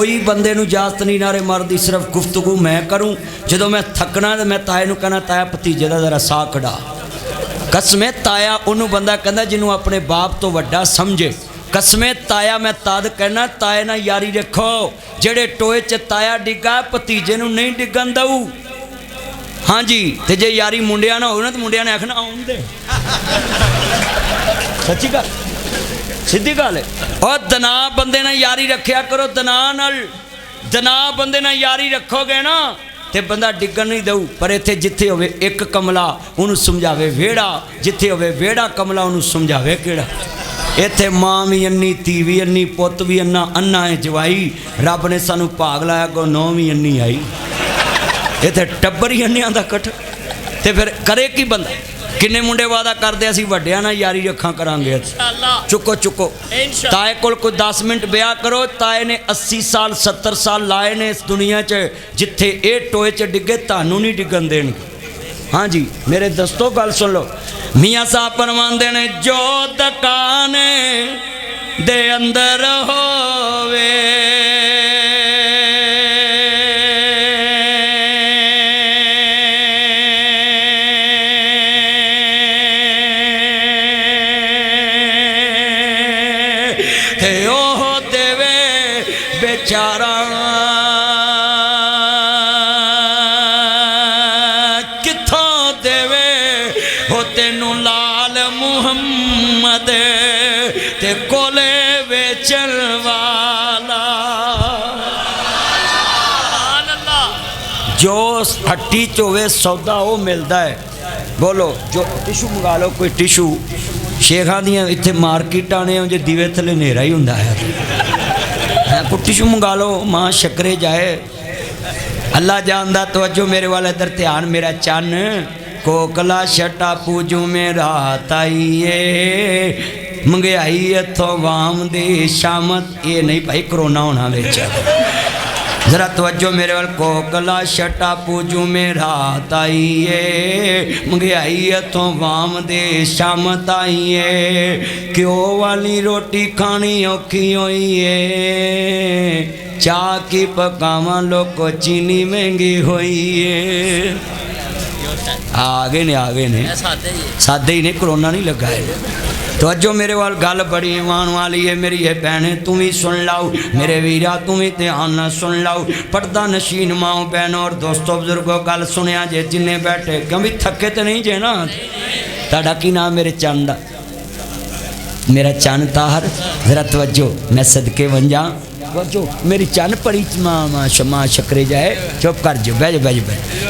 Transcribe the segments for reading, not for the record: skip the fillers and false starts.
कोई बंदे नूं इजाजत नहीं नारे मारदी, सिर्फ गुफ्तगू मैं करूँ। जो मैं थकना तो मैं ताए नूं कहना ताया भतीजे दा जरा साह कढ़ा। कसमे ताया उन्होंने बंदा कहता जिन्हों अपने बाप तो वड्डा समझे। कसमे ताया मैं तद कहना ताए ना यारी रखो, जेड़े टोए च ताया डिग्गा भतीजे नूं नहीं डिगन दऊ। हाँ जी, तो जे यारी मुंडिया ना हो ना तो मुंडिया ने आखना आउन दे। सच्ची गल, सीधी गल है। और दना बंदे ना यारी रखिया करो, दना नाल दना बंदे ना यारी रखोगे ना तो बंदा डिगन नहीं दऊ। पर इत्थे जिथे होवे एक कमला उन्होंने समझावे वेड़ा, जिथे होवे वेड़ा कमला उन्होंने समझावे केड़ा। इत्थे मां भी अन्नी, धी भी अन्नी, पुत भी अन्ना, अन्ना है जवाई। रब ने सानू भाग लाया को नौ भी अन्नी आई। इत्थे टब्बर ही अन्नियां दा कठ। ते फिर करे की बंदा? किन्ने मुंडे वादा करते असीं वड्डियां नाल यारी रखा करांगे। चुको चुको ताए कोल कोई 10 मिनट ब्याह करो। ताए ने 80 साल 70 साल लाए ने इस दुनिया च, जिथे ये टोए च डिगे तानू नहीं डिगन देणगे। हाँ जी मेरे दोस्तों गल सुन लो, मियाँ साहब फरमांदे ने जो दुकान दे अंदर होवे बेचारा किथों देवे हो तेनू लाल मुहम्मद ते कोले बेचन वाला। जो हट्टी च होवे सौदा वो मिलता है। बोलो जो टिशू मंगा लो, कोई टिशू शेखां दियां इत्थे मार्केटां ने जो दीवे थले नेरा ही हुंदा है। कुछ टिशू मंगा लो, माँ शक्रे जाए अल्लाह जानदा। तवज्जो मेरे वाले इधर ध्यान मेरा चन कोकला छटा पूजू में रात आईए मंगयाई इथों वाम दी शामत। ये नहीं भाई कोरोना होना बेच जरा तवज्जो मेरे वाल। कोकला छटा पूजू में रात आईए मंगयाई इथों वाम दे शामत आईए। घ्यो वाली रोटी खानी औखी होई है, चाह की पकावा लोको चीनी महंगी होई है। आगे ने सादे ही ने, कोरोना नहीं लगा है। तो अजो मेरे वाल गल बड़ी ईमान वाली है मेरी है भैने, तू भी सुन लाओ मेरे वीरा, तू भी ध्यान ना सुन लाओ। पर्दा नशीन माओ बहनों और दोस्तों बुजुर्गों गल सुनिया जे जिन्हें बैठे, क्योंकि थके तो नहीं जे ना। ताड़ा की नाम मेरे चंद दा? मेरा चन ताहर। जरा तवज्जो मैं सदके बन जा। तवज्जो मेरी चन पड़ी मां शमा शक्रे जाए। चुप कर जो बह जा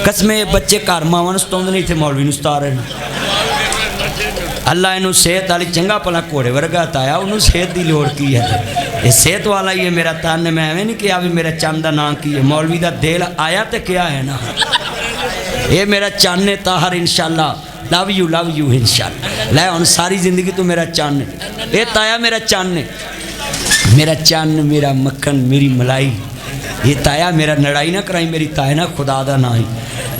कसमे बच्चे घर मावां सताउंदे नहीं, इत्थे मौलवी नूं सता रहे हैं। अल्लाह इनू सेहत वाली चंगा भला घोड़े वर्गा ताया, उन्होंने सेहत की लोड़ की है। ये सेहत वाला ही है मेरा तन। मैं एवं नहीं किया भी मेरा चंद का नाम की है, मौलवी का दिल आया तो क्या है ना। ये मेरा चन है ताहर इंशाअल्लाह। लव यू इंशाअल्लाह। लै हुण सारी जिंदगी तू मेरा चन है। ये ताया मेरा चन है, मेरा चन मेरा मक्खन मेरी मलाई। ये ताया मेरा लड़ाई ना कराई मेरी ताया ना खुदा दा ना ही।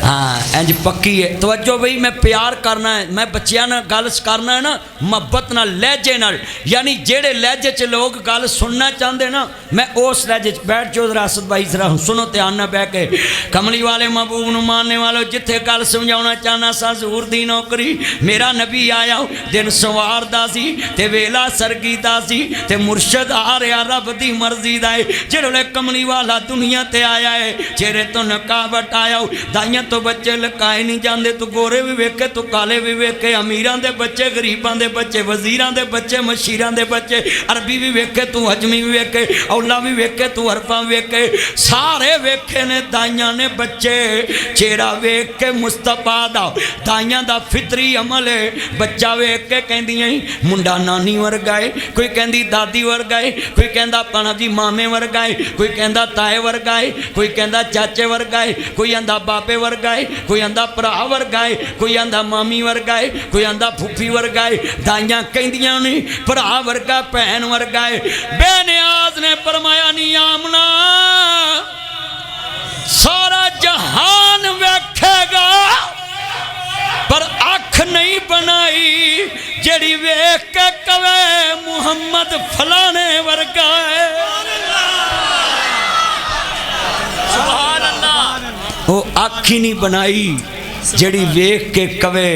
हाँ इंज पक्की है। तवज्जो बई मैं प्यार करना है, मैं बच्चियां नाल गल करना है ना मुहब्बत नाल लहजे नाल, यानी जेड़े लहजे च लोग गल सुनना चाहते ना मैं उस लहजे च बैठ जाओ। रासद भाई जरा सुनो ध्यान ना बह के। कमली वाले महबूब नूं मानने वालों जिथे गल समझाना चाहना सा हजूर दी नौकरी। मेरा नबी आया दिन सवार दा सी ते वेला सरगी दा सी ते मुर्शद आ रहा रब दी मर्जी दा है। जेड़े कमली वाला दुनिया ते आया है चेहरे तो नकावट आया। दाइयां तो बच्चे लकाए नहीं जाते, तू गोरे भी वेखे तू काले भी वेखे, अमीरां दे बच्चे गरीबां दे बच्चे, वजीरां दे बच्चे मशीरां दे बच्चे, अरबी भी वेखे तू हजमी भी वेखे, औला भी वेखे तू अरबा भी वेखे, सारे वेखे ने दाइयां ने बच्चे। चेहरा वेख के मुस्तफा दा दाइयां दा फितरी अमल है। बच्चा वेख के कहंदियां मुंडा नानी वर्गा है, कोई कहंदी दादी वर्गा है, कोई कहंदा पाना जी मामे वर्गा है, कोई कहंदा ताए वर्गा है, कोई कहंदा चाचे वर्गा है, कोई आंदा बापे वर्गा है, कोई आंदा भरा वर्गा है, कोई आंदा मामी वर्गा है, कोई आंदा फूफी वर्गा है। दाइयां कहंदियां ने भरा वर्गा भैन वर्गा है। बेनियाज ने फरमाया नी आमना सारा जहान वेखेगा पर अख नहीं बनाई जेड़ी वेख के कवे मुहम्मद फलाने वर्गा है। वो अख ही नहीं बनाई जड़ी वेख के कवे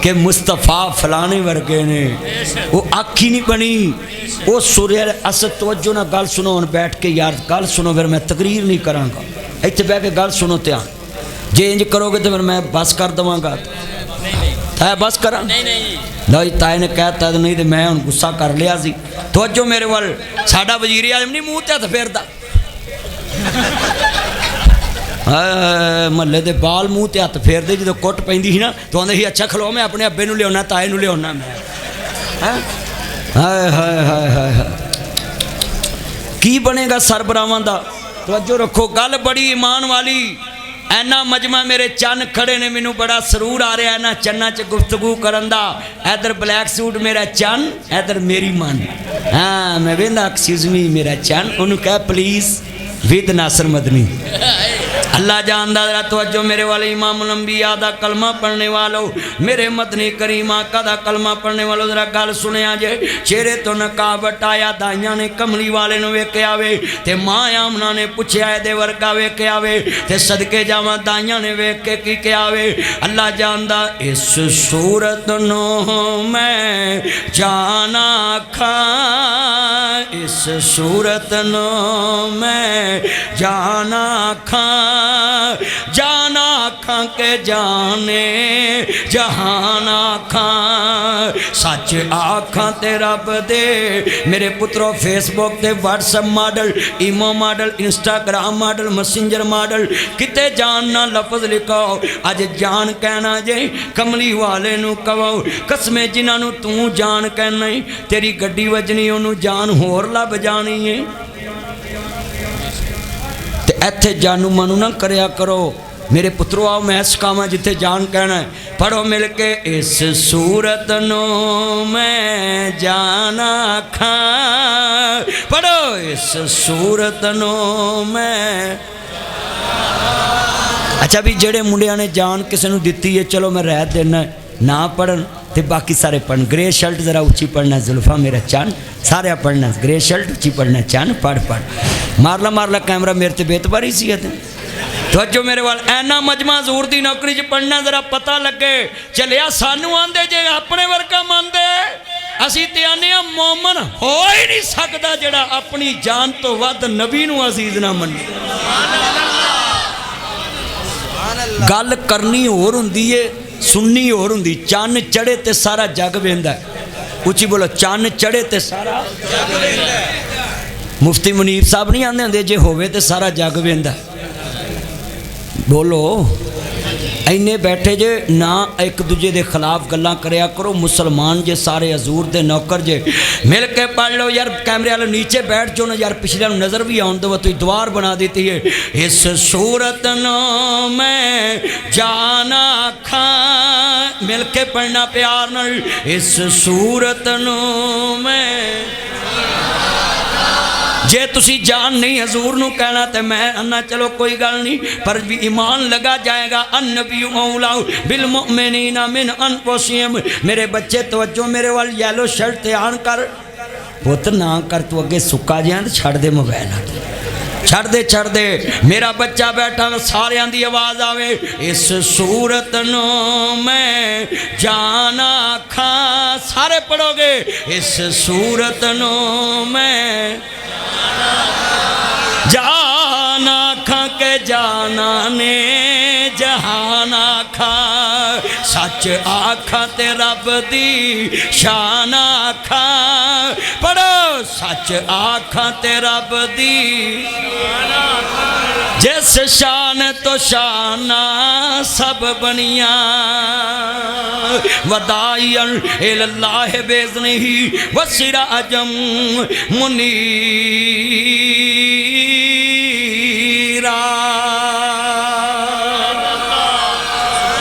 कि मुस्तफा फलाने वर्गे ने, वो अख ही नहीं बनी। वो सूर्य असद तवज्जो ना गल सुनो, हुण बैठ के यार गल सुनो, फिर मैं तकरीर नहीं करांगा, इत्थे बह के गल सुनो ध्यान। जे इंज करोगे तो फिर मैं बस कर देवांगा। ताया बस करा लो जी, ताए ने कहता नहीं तो मैं हुण गुस्सा कर लिया सी। तवज्जो मेरे वाल, साडा वजीर आजम नहीं मूँह ते हथ फेरदा, महल्ले के बाल मूँह ते हथ फेरते जो कुट पैंदी सी ना तो आंदे ही अच्छा खलो मैं अपने अब्बे नूं लियाउणा, ताए नूं लियाउणा मैं। हाय हाय हाय हाय की बनेगा सरबरावां दा। तवज्जो रखो, गल बड़ी ईमान वाली। ऐना मजमा मेरे चन्न खड़े ने, मैनू बड़ा सरूर आ रहा इन्हां चन्ना च गुफ्तगू करन दा। इधर ब्लैक सूट मेरा चन्न, इधर मेरी मन। हाँ मैं वेंदा एक्सक्यूज मी मेरा चन्न, उन्होंने कह प्लीज़ विद नासर मदनी। अल्लाह जानदा जरा तवज्जो मेरे वाले इमाम लंबिया दा कलमा पढ़ने वालों, मेरे मदनी करीम आका दा कलमा पढ़ने वालों जरा गल सुनिया जे। चेहरे तो नकाब हटाया, दाइयां ने कमली वाले नूं वेख्या वे ते मां आमना ने पुछया दे वर्गा वेख्या वे ते सदके जावां दाइयां ने वेख के की कहा वे। अल्लाह जानदा इस सूरत नूं मैं जाना खां, इस सूरत नूं मैं जाना खां, जाना खां के जाने जहान आखां, सच आखां ते रब दे। मेरे पुत्रों फेसबुक ते WhatsApp model, imo model, Instagram model, Messenger model, किते जान ना लफज लिखो। अज जान कहना जे कमली वाले नू कहो, कसमें जिन्हों तू जान कहना तेरी गड्डी वजनी ओनू जान होर लभ जानी है। इत्थे जानू मानू ना करया करो मेरे पुत्रो, आओ मैं सिखावा जिथे जान कहना है। पढ़ो मिल के इस सूरत नो मैं जाना खां, पढ़ो इस सूरत नो मैं। अच्छा भी जेड़े मुंडिया ने जान किसी ने दिती है चलो मैं रह देना ना पढ़न ते बाकी सारे पढ़न। ग्रे शर्ट जरा उच्ची पढ़ना, जुल्फा मेरा चन सारे पढ़ना, ग्रे शर्ट उच्ची पढ़ना, चन पढ़ पढ़। मारला कैमरा मेरे ते बेतबारी सी है। तो जो मेरे वाल ऐना मजमा हजूर दी नौकरी च पढ़ना जरा पता लगे चलिया। सानू आंदे जे अपने वर्गा मनदे, असी ते आने मोमन हो ही नहीं सकता जेड़ा अपनी जान तो वध नबी नू अजीज ना मन्ने। गल करनी होर हुंदी है, सुननी होर हुंदी। चन्न चढ़े ते सारा जग वेंदा है। उची बोलो, चन्न चढ़े ते सारा जग वेंदा है। मुफ्ती मुनीर साहब नहीं आंदे हुंदे जे होवे ते सारा जग वेंदा है। बोलो इन्ने बैठे जे ना एक दूजे के खिलाफ गल्लां करया करो। मुसलमान जे सारे हजूर दे नौकर जे, मिल के पढ़ लो यार। कैमरे वाले नीचे बैठ जाओ ना यार, पिछले नज़र भी आउन दो। तुम द्वार बना देती है। इस सूरत नो मैं जाना खां, मिल के पढ़ना प्यार नाल। इस सूरत नो मैं, जे तुसी जान नहीं हजूर नू कहना तो मैं अन्ना चलो कोई गल नहीं, पर भी ईमान लगा जाएगा। अन्नबिय्यु औला बिल मुमिनीना मिन अनफुसिहिम। मेरे बच्चे तवज्जो मेरे वाल, येलो शर्ट तैयार कर पुत ना कर, तू अगे सुक्का जिहा ते छड़ दे मोबाइल, छड़ दे मेरा बच्चा बैठा सारियां दी आवाज़ आवे। इस सूरत नो मैं जाना खां, सारे पढ़ोगे। इस सूरत नो मैं जाना खां के जाना ने जहान आखां, सच आखां ते रब दी शान आखां। पढ़ो सच आखां ते रब दी जिस शान तो शाना सब बनिया। वदाइयन इल्लाह बेज़निही वसिराजम मुनीरा।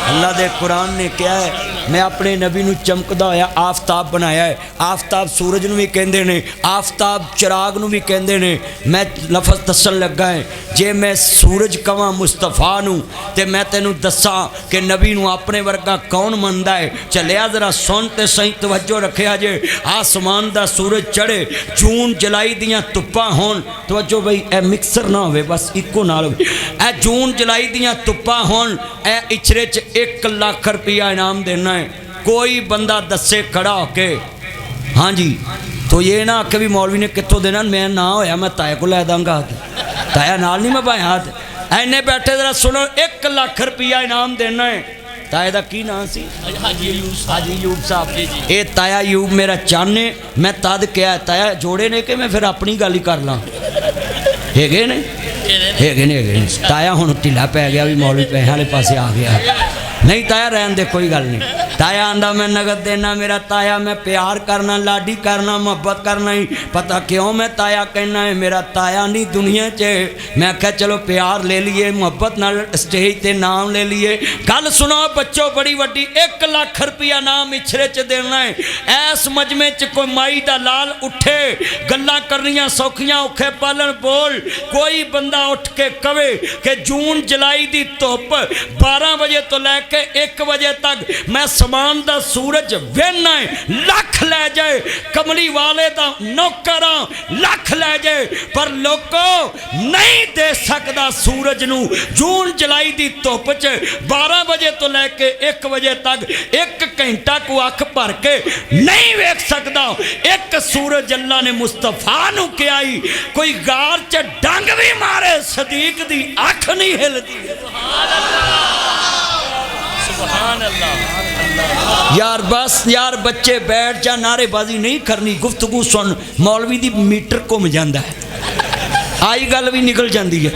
अल्लाह दे कुरान ने क्या है, मैं अपने नबी नूं चमकदा होया आफ्ताब बनाया है। आफ्ताब सूरज नूं भी कहंदे ने, आफ्ताब चिराग नूं भी कहंदे ने। मैं लफज दसन लगा है, जे मैं सूरज कवां मुस्तफा नूं ते मैं तेनूं दसां कि नबी नूं अपने वर्गा कौन मनदा है। चलिया जरा सुन ते सही तवज्जो रखिया जे। आसमान दा सूरज चढ़े, जून जुलाई दियां धुप्पां होण, तवज्जो बई ए मिक्सर ना होवे, बस इको नाल होवे। ए जून जुलाई दियां धुप्पां होण, ए इचरे च 1 लाख रुपया इनाम देना है। कोई बंदा दसे खड़ा होके, हाँ जी, तो ये ना आके भी मौलवी ने कितों देना, मैं ना होया मैं ताया को लै दांगा, ताया नाल नहीं मैं भाया हाथ। इन्ने बैठे जरा सुनो, 1 लाख रुपया इनाम देना है। ताए का की नाम सी? हाजी अयूब साहब। ये ताया अयूब मेरा चन्न है। मैं तद क्या ताया जोड़े ने कि मैं फिर अपनी गल ही कर ला, हैगे ने ताया हुण ढिला पै गया भी मौलवी पैसे वाले पासे आ गया। नहीं ताया रहन दे, कोई गल नहीं। ताया आंदा मैं नगद देना, मेरा ताया मैं प्यार करना, लाडी करना, मोहब्बत करना ही। पता क्यों मैं ताया कहना है? मेरा ताया नहीं दुनिया च। मैं आख्या चलो प्यार ले लिए, मोहब्बत नाल स्टेज ते नाम ले लिए। गल सुनो बच्चों, बड़ी वड्डी 1 लाख रुपया नाम इछरे च देना है। ऐस मजमे च कोई माई दा लाल उठे, गल्लां करनियां सौखियां, औखे पालन बोल। कोई बंदा उठ के कवे कि जून जुलाई दी धुप 12 बजे तो लैके 1 बजे तक मैं समान दा सूरज वेना है, लख लै जाए। कमली वाले दा नौकरा लख लै जाए, पर लोको नहीं दे सकदा सूरज नू जून जुलाई दी धुप च 12 बजे तो लैके 1 बजे तक 1 घंटा को अख भर के नहीं वेख सकदा। एक सूरज अल्लाह ने मुस्तफा नू किया ही, कोई गार च डंग भी मारे सदीक दी अख नहीं हिलदी। सुभान अल्लाह। यार बस यार बच्चे बैठ जा, नारेबाजी नहीं करनी, गुफ्तगू सुन। मौलवी दी मीटर घूम जाता है, आई गल भी निकल जाती है।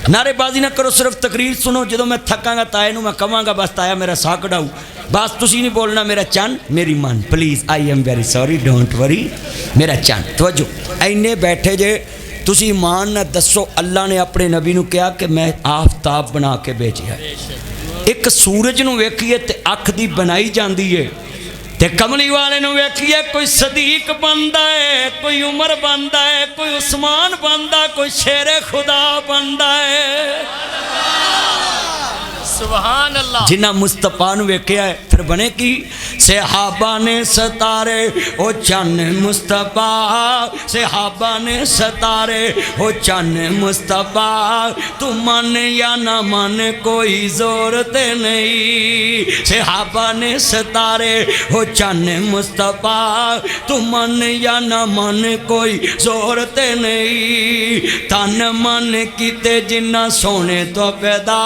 नारेबाजी ना करो, सिर्फ तकरीर सुनो। जो मैं थकांगा ताए नूं मैं कहांगा बस ताया मेरा साह कढ़ाऊ, बस तुसी नहीं बोलना मेरा चन मेरी मन, please I am very sorry don't worry मेरा चन। तवज्जो इन्ने बैठे जे, तुसी ईमान ना दसो अल्लाह ने अपने नबी नूं कहा कि मैं आफ्ताब बना के भेजिया। एक सूरज नूं वेखीए ते अख दी बनाई जाती है, ते कमली वाले नूं वेखीए कोई सदीक बनता है, कोई उमर बनता है, कोई उस्मान बनता, कोई शेरे खुदा बनता है। सुभान अल्लाह। जिन्ना मुस्तफा नूं वेखिया है फिर बने की? सहाबा ने सतारे ओ चन्न मुस्तफा, सहाबा ने सतारे ओ चन्न मुस्तफा। तू मन या ना मन कोई जोर ते नहीं, सहाबा ने सतारे ओ चन्न मुस्तफा। तू मन या ना मन कोई जोर ते नहीं, तन मन किते जिन्ना सोने तो पैदा,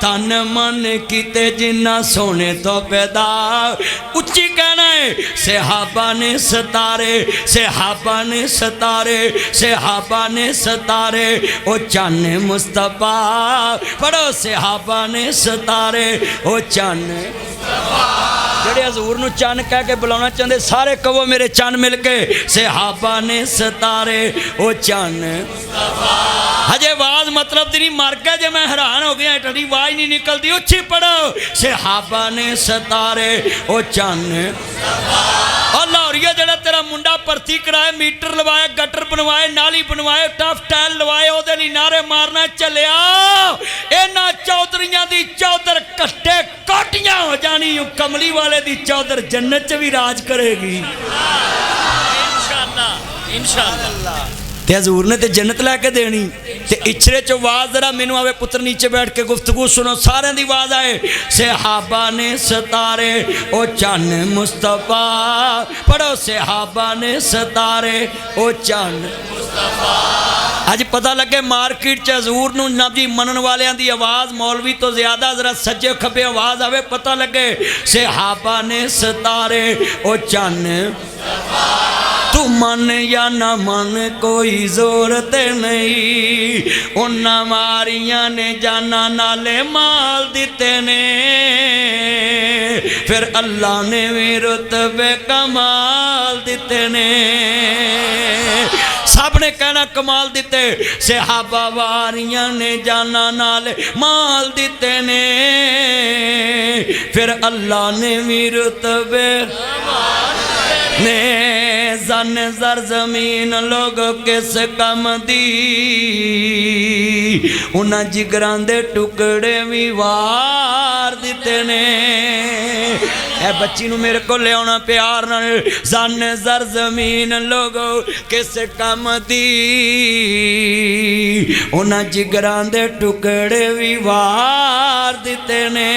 तन मन किते जिन्ना सोने तो पैदा। उच्ची कहना है सहाबा ने सतारे, सहाबा ने सतारे, सहाबा ने सतारे ओ चन्न मुस्तफा। पढ़ो सहाबा ने सतारे ओ चन्न मुस्तफा। जेड़े हजूर नूं चन्न कह के बुलाना चाहते सारे कहो मेरे चन्न मिल के, सहाबा ने सतारे ओ चन्न मुस्तफा। हजे आवाज मतलब दी नहीं, मर गया जे मैं हैरान हो गया, टड़ी आवाज नहीं निकलती। उच्ची पढ़ो सहाबा ने सतारे ओ चन्न और लाहौरिया जड़ा तेरा मुंडा भर्ती कराए, मीटर लवाए, गटर बनवाए, नाली बनवाए, टफ टाइल लवाए, ओदे लई नारे मारना चलिया। इन्हां चौधरियां दी चौधर कट्टे कोटियां हो जानी, कमली वाले दी चौधर जन्नत च भी राज करेगी इंशाअल्लाह इंशाअल्लाह। ते हजूर ने ते जन्नत लैके देनी। ते इछरे चो आवाज जरा मैनू आवे, पुत्र नीचे बैठ के गुफ्तगू सुनो, सारे दी आवाज आए। सहाबा ने सतारे ओ चन्न मुस्तफा। पढ़ो सहाबा ने सतारे ओ चन्न मुस्तफा। अज पता लगे मार्केट च हजूर नूं नबी मनन वालियां दी आवाज मौलवी तो ज्यादा जरा सज्जे खब्बे आवाज आवे, पता लगे सहाबा ने सतारे ओ चन्न मुस्तफा। तू मन या ना मन कोई जोरत नहीं, उन्ना मारियां ने जाना नाले माल दिते ने, फिर अल्लाह ने भी रुतबे कमाल दिते ने। सब ने कहना कमाल दिते सहाबा वारियां ने जाना नाल माल दिते ने फिर अल्लाह ने भी रुतबे ने जन जर जमीन लोग किस कम दी उन्हां जिगरां दे टुकड़े भी वार दिते ने ए बच्ची नूं मेरे को ले आना प्यार नाल जन जर जमीन लोग किस कम दी उन्हां जिगरां दे टुकड़े भी वार दिते ने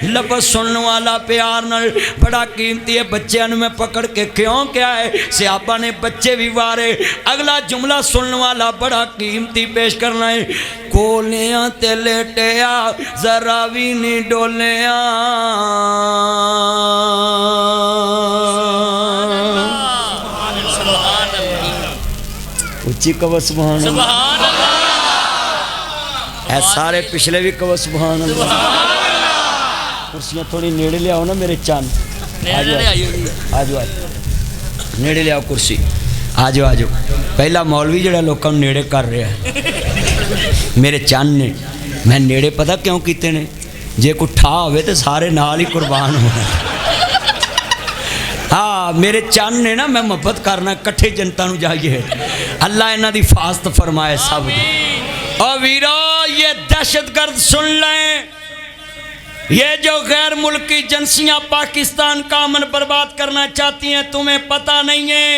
लफ्ज़ सुनने वाला प्यार नाल बड़ा कीमती है बच्चों ने मैं पकड़ के क्यों क्या है सहाबा ने बच्चे भी वारे अगला जुमला सुनने वाला बड़ा कीमती पेश करना है कोलियां ते लेटिया जरा भी नहीं डोलिया उच्ची कहो सुभान अल्लाह ऐ सारे पिछले भी कहो सुभान अल्लाह कुर्सियाँ थोड़ी नेड़े ले आओ ना मेरे चंद आज आज नेड़े ले आओ कुर्सी आज आज पहला मौलवी जड़ा लोगों को नेड़े कर रहा है मेरे चंद ने मैं नेड़े पता क्यों किते ने जे कोई ठा होवे तो सारे नाल ही कुर्बान हो हाँ मेरे चंद ने ना मैं मोहब्बत करना कट्ठे जनता नूं जाइए अल्लाह इन्हां दी फास्त फरमाए सब और वीरो ये दहशतगर्द सुन लें ये जो गैर मुल्की एजेंसियां पाकिस्तान का अमन बर्बाद करना चाहती हैं तुम्हें पता नहीं है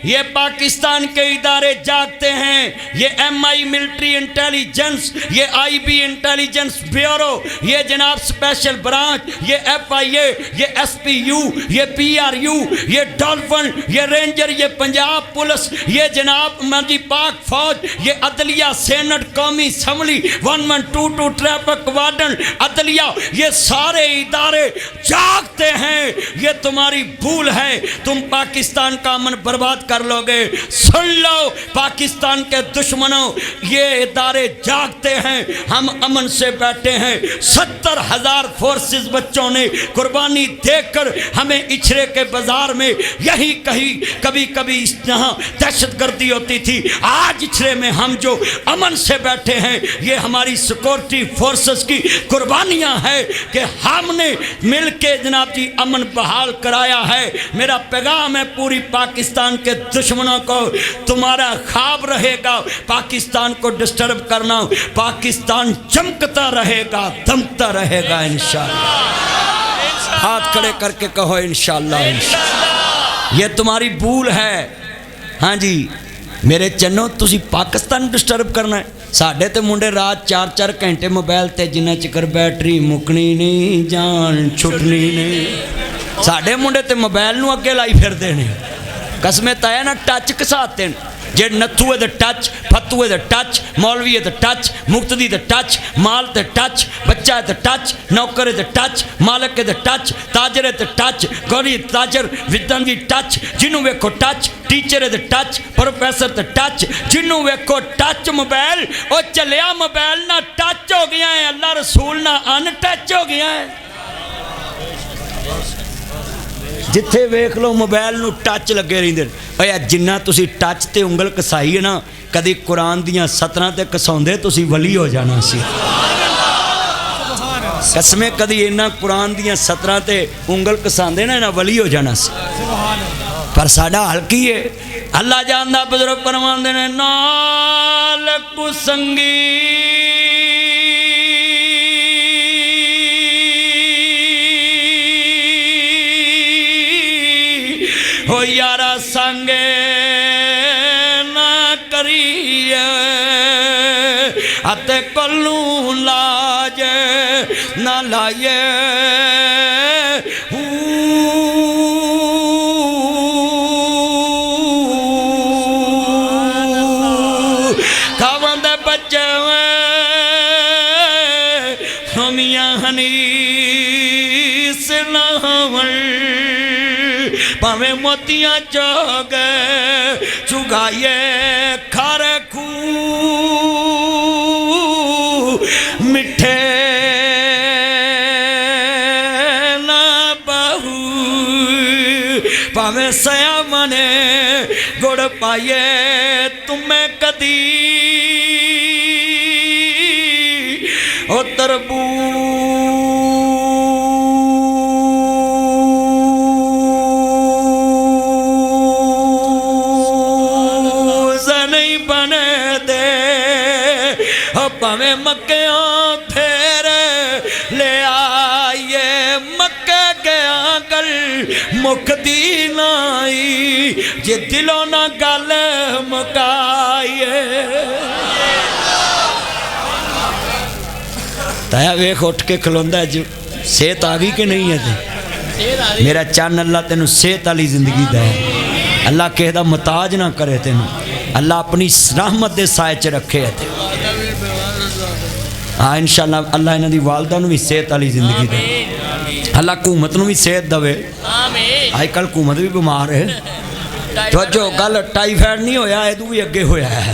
ये पाकिस्तान के इदारे जागते हैं ये MI मिलिट्री इंटेलिजेंस ये IB इंटेलिजेंस ब्यूरो ये जनाब स्पेशल ब्रांच ये FIA ये SPU ये PRU ये डॉल्फिन ये रेंजर ये पंजाब पुलिस ये जनाब मर्जी पाक फौज ये अदलिया सेनेट कौमी असम्बली 1122 ट्रैफिक वार्डन अदलिया ये सारे इदारे जागते हैं ये तुम्हारी भूल है तुम पाकिस्तान का अमन बर्बाद कर लोगे सुन लो पाकिस्तान के दुश्मनों ये इदारे जागते हैं हम अमन से बैठे हैं 70,000 फोर्सेस बच्चों ने कुर्बानी देकर हमें इछरे के बाजार में यही कहीं कभी कभी यहाँ दहशतगर्दी होती थी आज इछरे में हम जो अमन से बैठे हैं ये हमारी सिक्योरिटी फोर्सेस की कुर्बानियाँ हैं कि हमने मिल के जनाब जी अमन बहाल कराया है मेरा पैगाम है पूरी पाकिस्तान के दुश्मनों को तुम्हारा ख्वाब रहेगा पाकिस्तान को डिस्टर्ब करना पाकिस्तान चमकता रहेगा दमकता रहेगा इंशाअल्लाह हाथ खड़े करके कहो इंशाअल्लाह ये तुम्हारी भूल है हाँ जी मेरे चन्नो तुसी पाकिस्तान डिस्टर्ब करना है साढ़े तो मुंडे रात 4-4 घंटे मोबाइल ते जिन्ना चिकर बैटरी मुकनी नहीं जान छुटनी नहीं साढ़े मुंडे ते मोबाइल नूं अगे लाई फिरदे ने कसमें ताया ना टच घसाते जे नत्थू है तो टच फत्तू है तो टच मौलवी है तो टच मुक्तदी तो टच माल तो टच बच्चा है तो टच नौकर है तो टच मालक है तो टच ताजर है तो टच गौरी ताजर विद्वान भी टच जिन्हों वेखो टच टीचर है तो टच प्रोफेसर तो टच जिन्हों वेखो टच मोबाइल और चलिया मोबाइल ना टच हो गया है अल्लाह रसूल ना अनटच हो गया है जिथे वेख लो मोबाइल नूं टच लगे रहिंदे जिन्ना तुसी टच ते उंगल कसाई है ना कदी कुरान दियां सतरां ते कसाउंदे तुसी वली हो जाना सी कसमें कदी इन्ना कुरान दियां सतरां ते उंगल कसांदे ना वली हो जाना सी पर साडा हाल की है अल्लाह जानदा बुजुर्ग फरमांदे ने नाल कुसंगी हो यारा संगे ना करिए अते कलू लाज ना लाइए खावंदे बच्चे हमिया हनीस नावल भावे मोतियां चोग चुगाइए खर खू मिठे ना बहू भावे पाइए तुम्हें कदी ओ तरबूज नहीं बने दे भावें मक्कियां फेर ले आइए मक्के गया गल मुकदी नाई जे दिलों ना गल मुकाइए ताया वेख उठ के खलोंदा जो सेहत आ गई कि नहीं है ते मेरा चन्न अल्लाह तेनू सेहत वाली जिंदगी दे अल्लाह किसी दा मुताज ना करे तेनू अल्लाह अपनी रहमत दे साए च रखे ते हाँ इंशाअल्लाह अल्लाह इन्हां दी वालदा नू भी सेहत वाली जिंदगी दे अल्लाह हुकूमत नू भी सेहत दवे अजकल हुकूमत भी बीमार है तवज्जो गल टाइफाइड नहीं होया इदू भी अगे होया है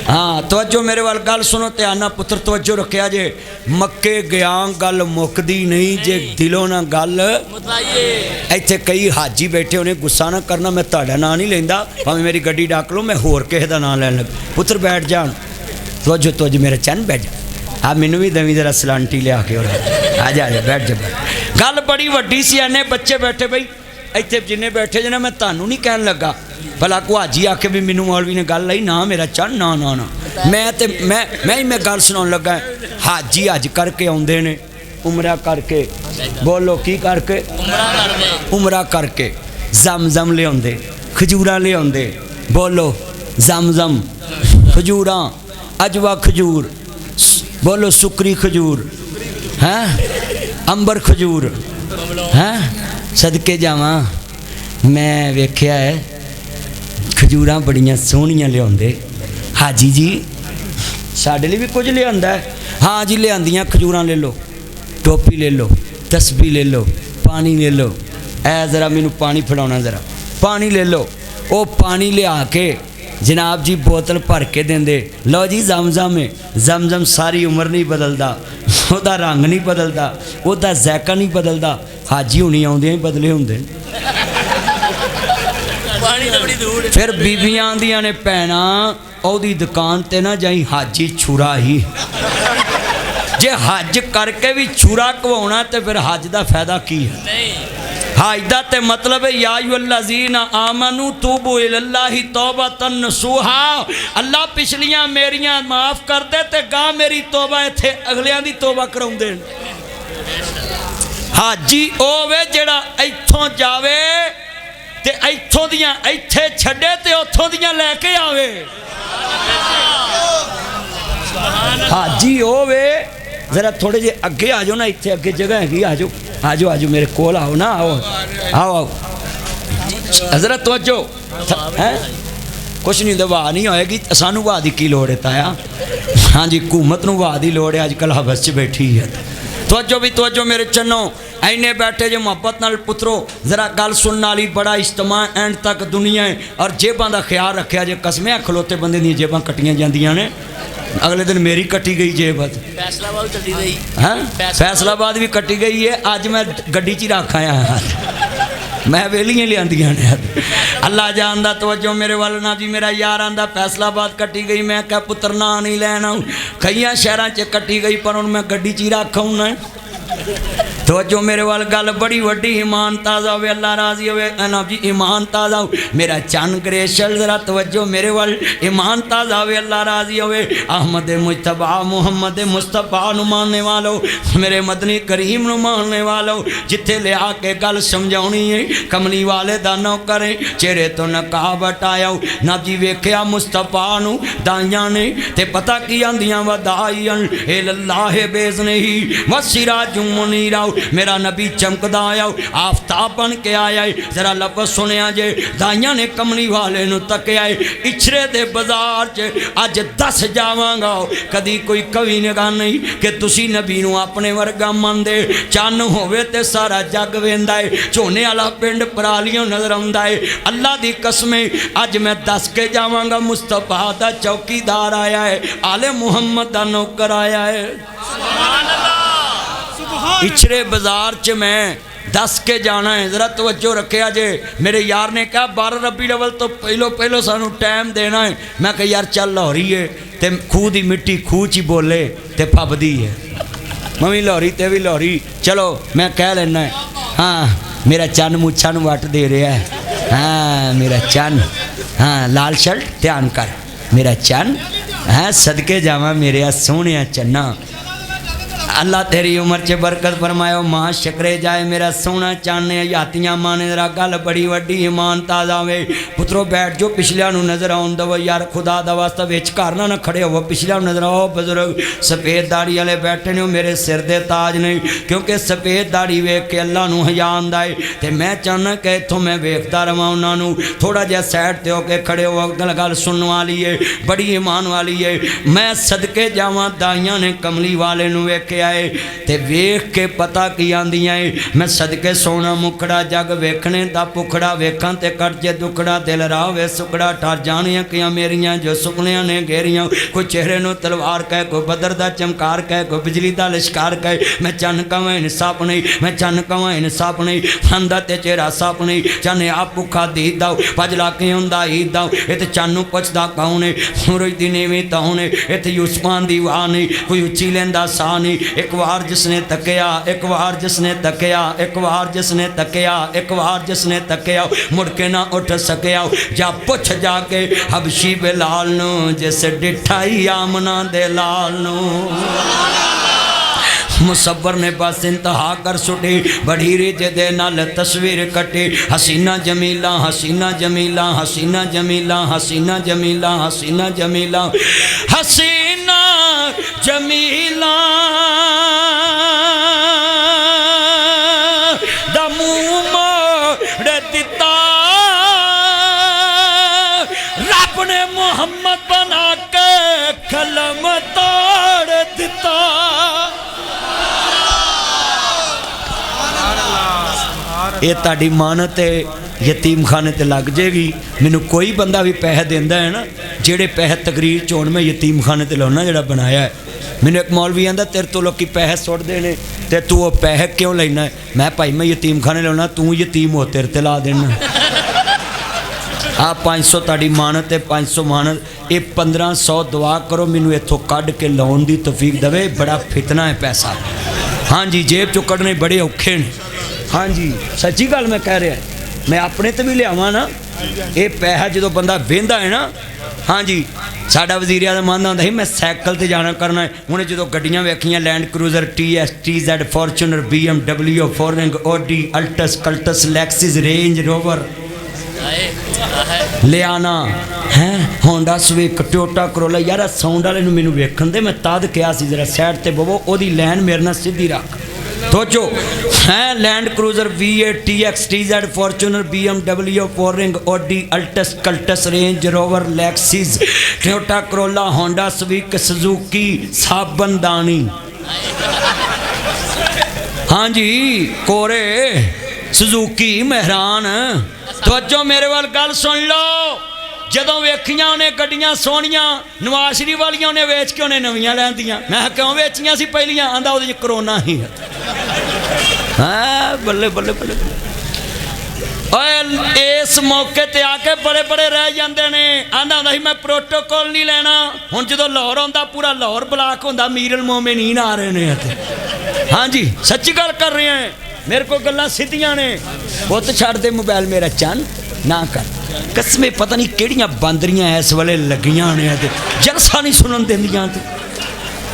हाँ तवज्जो मेरे वाल गल सुनो ध्यान पुत्र तवज्जो रखिया जे मक्के गया गल मुकदी नहीं जे दिलों ना गल इत्थे कई हाजी बैठे उन्हें गुस्सा ना करना मैं तुहाडा नाम नहीं लेंदा भावें मेरी गड्डी डाक लो मैं होर किसी दा नाम लैन लग पुत्र बैठ जान तवज्जो तवज्जो मेरे चन्न बैठ जा आ मैनू भी दवी जरा सलांटी लिया के आ जा बैठ जा गल बड़ी वड्डी सी इन्ने बच्चे बैठे बई इत्थे जिन्ने बैठे जे ना मैं तुहानू नहीं कहन लगा भला को हाजी आके भी मैनू मौलवी ने गल लाई ना मेरा चन्न ना ना ना मैं गल सुनाउण लगा हाजी हज करके आउंदे ने उमरा करके बोलो की करके उमरा करके जम ले आउंदे खजूरां ले आउंदे बोलो जम खजूरां अजवा खजूर बोलो सुकरी खजूर हैं अंबर खजूर हैं सदके जावां मैं वेख्या है खजूरां बड़ियां सोहणियां लियाउंदे हाजी जी साडे लिए भी कुछ लियाउंदा है हाँ जी लियाउंदियां खजूरां ले लो टोपी ले लो तस्बी ले लो पानी ले लो ऐ ज़रा मैनू पानी फड़ाउणा ज़रा पानी ले लो वो पानी लिया के जनाब जी बोतल भर के देंदे लो जी जम सारी उम्र नहीं बदलता वह रंग नहीं बदलता वह ज़ायका नहीं बदलता हाजी हुणी आउंदे बदले हुंदे फिर बीबियां आंदियां ने भैणा ओदी दुकान ते ना जाई हाजी छुरा ही जे हज करके भी छुरा घवाउणा तो फिर हज का फायदा की है हज का तो मतलब है या अय्युहल्लज़ीना आमनू तूबू इलल्लाहि तौबतन नसूहा अल्लाह पिछलियां मेरियां माफ़ कर दे ते गां मेरी तौबा इत्थे अगलियां दी तौबा कराउंदे हाजी ओवे जेड़ा इत्थों जावे ते इत्थों दियां इत्थे छड्डे ते उत्थों दियां लैके आवे हाजी ओवे जरा थोड़े जे अगे आ जाओ ना इत्थे अगे जगह हैगी आ जाओ मेरे कोल आओ ना आओ जरा तवज्जो है कुछ नहीं वाह नहीं होएगी सानू वाह की की लोड़ है ताया हाँ जी हुकूमत नूं वाह की लोड़ है अजकल हवस च बैठी है तवज्जो भी तवज्जो मेरे चन्नो इन्ने बैठे जो मोहब्बत नाल पुत्रो जरा गल सुनने वाली बड़ा इज्तमा एंड तक दुनिया है और जेबां का ख्याल रखा जे कसमें खलोते बंदे दी जेबां कट्टियां जांदियां ने अगले दिन मेरी कट्टी गई जेब फैसलाबाद कट्टी गई है फैसलाबाद भी कट्टी गई है अज मैं गड्डी च रख आया मैं वेलियां लियांदियां ने अल्लाह जानदा तवज्जो मेरे वाल ना जी मेरा यार आंदा फैसलाबाद कट्टी गई मैं क्या पुत्र ना नहीं लैना कई शहरों च कट्टी गई पर हुण मैं गड्डी च रख आऊँ तवज्जो मेरे वाल गल बड़ी वड्डी ईमान ताज़ा हो अल्लाह राजी हो ना जी ईमान ताज़ा हो मेरा चन ग्रेशल जरा तवज्जो मेरे वाल ईमान ताज़ा हो अल्लाह राजी हो अहमद मुस्तफा मुहम्मद मुस्तफा नु मानने वालो मेरे मदनी करीम नु मानने वालो जिथे ले आके गल समझाउणी है कमली वाले दा नौकर चेहरे तो नकाब हटाया ना जी वेख्या मुस्तफा नु दाइयां ने ते पता की आंदियां वदाईअन इल्लाह बेज़ने ही वसिराजुम मुनीरा मेरा नबी चमकदा आया आफ्ताब बन के आया जरा लफ्ज़ सुनिया जे दाइयां ने कमली वाले नूं तकिया इछरे दे बाजार च अज दस जावांगा कदी कोई कवि ने कहा नहीं कि तुसी नबी नूं अपने वर्गा मनदे चन्न होवे ते सारा जग वेंदा है झोने वाला पिंड परालियों नजर आउंदा है अल्लाह दी कसमें अज मैं दस के जावांगा मुस्तफा दा चौकीदार आया है आले मुहम्मद दा नौकर आया है इछरे बाजार च मैं दस के जाना है। ज़रा तवज्जो रखे जे। मेरे यार ने कहा 12 रबी अव्वल तो पहलो सानू टाइम देना है। मैं कहा यार चल लाहौरी है तो खूह की मिट्टी खूह च ही बोले तो फबदी है। मैं भी लाहौरी ते भी लाहौरी। चलो मैं कह लेना है हाँ मेरा चन मुच्छा नूं वट दे रहा है। हाँ मेरा चन, हाँ लाल शर्ट ध्यान कर मेरा चन। हाँ सदके जावा मेरे सोहने चन्ना। अल्लाह तेरी उम्र च बरकत फरमायो। मां शकरे जाए मेरा सोना चाने यातियां माने जरा गल बड़ी वड्डी ईमान ताज़ा वे। पुत्रो बैठ जो पिछलियां नूं नज़र आउण दवो यार खुदा दा वास्ता विच घर ना खड़े हो। पिछलियां नज़र आओ बुजुर्ग सफ़ेद दाड़ी वाले बैठे ने मेरे सिर दे ताज ने क्योंकि सफ़ेद दाड़ी वेख के अल्लाह नूं हया आंदा है। ते मैं चाहना कि इत्थों मैं वेखदा रवां उन्हां नूं। थोड़ा जिहा साइड ते होके खड़े हो। गल सुनने वाली है बड़ी ईमान वाली है। मैं सदके जावां दाइयां ने कमली वाले नूं वेखिया ते वेख के पता की आंदियां है। मैं सदके सोना मुखड़ा जग वेखने दा पुखड़ा वेखां ते कट जे दुखड़ा दिल राह वे सुखड़ा ठर जानियां कियां मेरियां जो सुपनियां ने घेरियां। कोई चेहरे नूं तलवार कह कोई बदर दा चमकार कह कोई बिजली दा लिशकार कह। मैं चन कवां इंसाफ नहीं मैं चन कवां इंसाफ नहीं फंदा ते चेहरा साफ नहीं। चन आप भुखा दी दाओ पज लाके हुंदा ही दाओ। इते चन नूं पुछदा कौन है सूरज दी नीवीं तौन है। इते यूसुफां दी वाह नहीं कोई उच्ची लैंदा साह नहीं। एक बार जिसने तकिया एक बार जिसने तकिया एक बार जिसने तकिया एक बार जिसने तकिया मुड़ के ना उठ सकिया। जा पुछ जाके हबशी बिलाल नू जिस डिठाई आमना दे लाल नू। मुसब्बर ने बस इंतहा कर सुटी बड़ी रिज दे नाल तस्वीर कटी। हसीना जमीला हसीना जमीला हसीना जमीला हसीना जमीला हसीना जमीला हसीना जमीला दा मुंह मोड़ दिता रब ने मुहम्मद बना के कलम तोड़ दिता। ये ताड़ी मानत है यतीम खाने ते लग जाएगी। मैनू कोई बंदा भी पैसे देंदा है ना जेड़े पैसे तकरीर च होण मैं यतीम खाने ते लाउना जेड़ा बनाया है। मैनू एक मौलवी आंदा तेरे तो लोग पैसे सुटदे ने ते तू वो पैसे क्यों लेना है। मैं भाई मैं यतीम खाने लाउना तू यतीम हो तेरे ते ला देना। आ 500 ताड़ी मानत है 500 मानत ये 1500 दुआ करो मैनू इत्थों कढ़ के लाउण दी तौफीक देवे। बड़ा फितना है पैसा। हाँ जी जेब चो कढ़ने बड़े औखे ने। हाँ जी सच्ची गल मैं कह रहा मैं अपने तो भी लियावा ना ये पैसा जो बंदा वेंदा है ना। हाँ जी साडा वजीर आज़म आंदा हुंदा सी मैं साइकिल ते जाना करना है। हुणे जो गड्डियां वेखियां Land Cruiser TS TZ Fortuner BMW फोरविंग Audi Altis Cultus Lexus Range Rover Liana है होंडा स्विक टोयोटा करोला। यार साउंड वाले नूं मैनूं वेखण दे मैं तद कहा सी जरा साइड ते बवो ओदी लैन मेरे नाल सीधी रख। तो जो है Land Cruiser V8 TX TZ Fortuner BMW फोरविंग Audi Altis Cultus Range Rover Lexus Toyota Corolla Honda Civic Suzuki साबन दानी। हाँ जी कोरे सुजुकी मेहरान। तो जो मेरे वाल गल सुन लो जदों वेखियां उन्हें गड्डियां सोहणियां नवाज शरीफ वालियां उन्हें वेच के उन्हें नवियां लैंदियां। मैं क्यों वेचियां सी पहलियां आंदा उहदे च करोना ही। हाँ बल्ले बल्ले बल्ले इस मौके ते आके बड़े बड़े रह जाते ने। आंदा हुंदा सी मैं प्रोटोकॉल नहीं लेना। हुण जदों लाहौर आउंदा पूरा लाहौर ब्लाक हुंदा मीरुल मोमिनीन आ रहे ने। हाँ जी सच्ची गल कर रहे हैं मेरे को गल्लां सीधियां ने। पुत्त छड्ड दे मोबाइल मेरा चन ना कर कसमें पता नहीं किहड़ियां बांदरियां इस वेले लगियां ने जलसा नहीं सुनन देंदियां।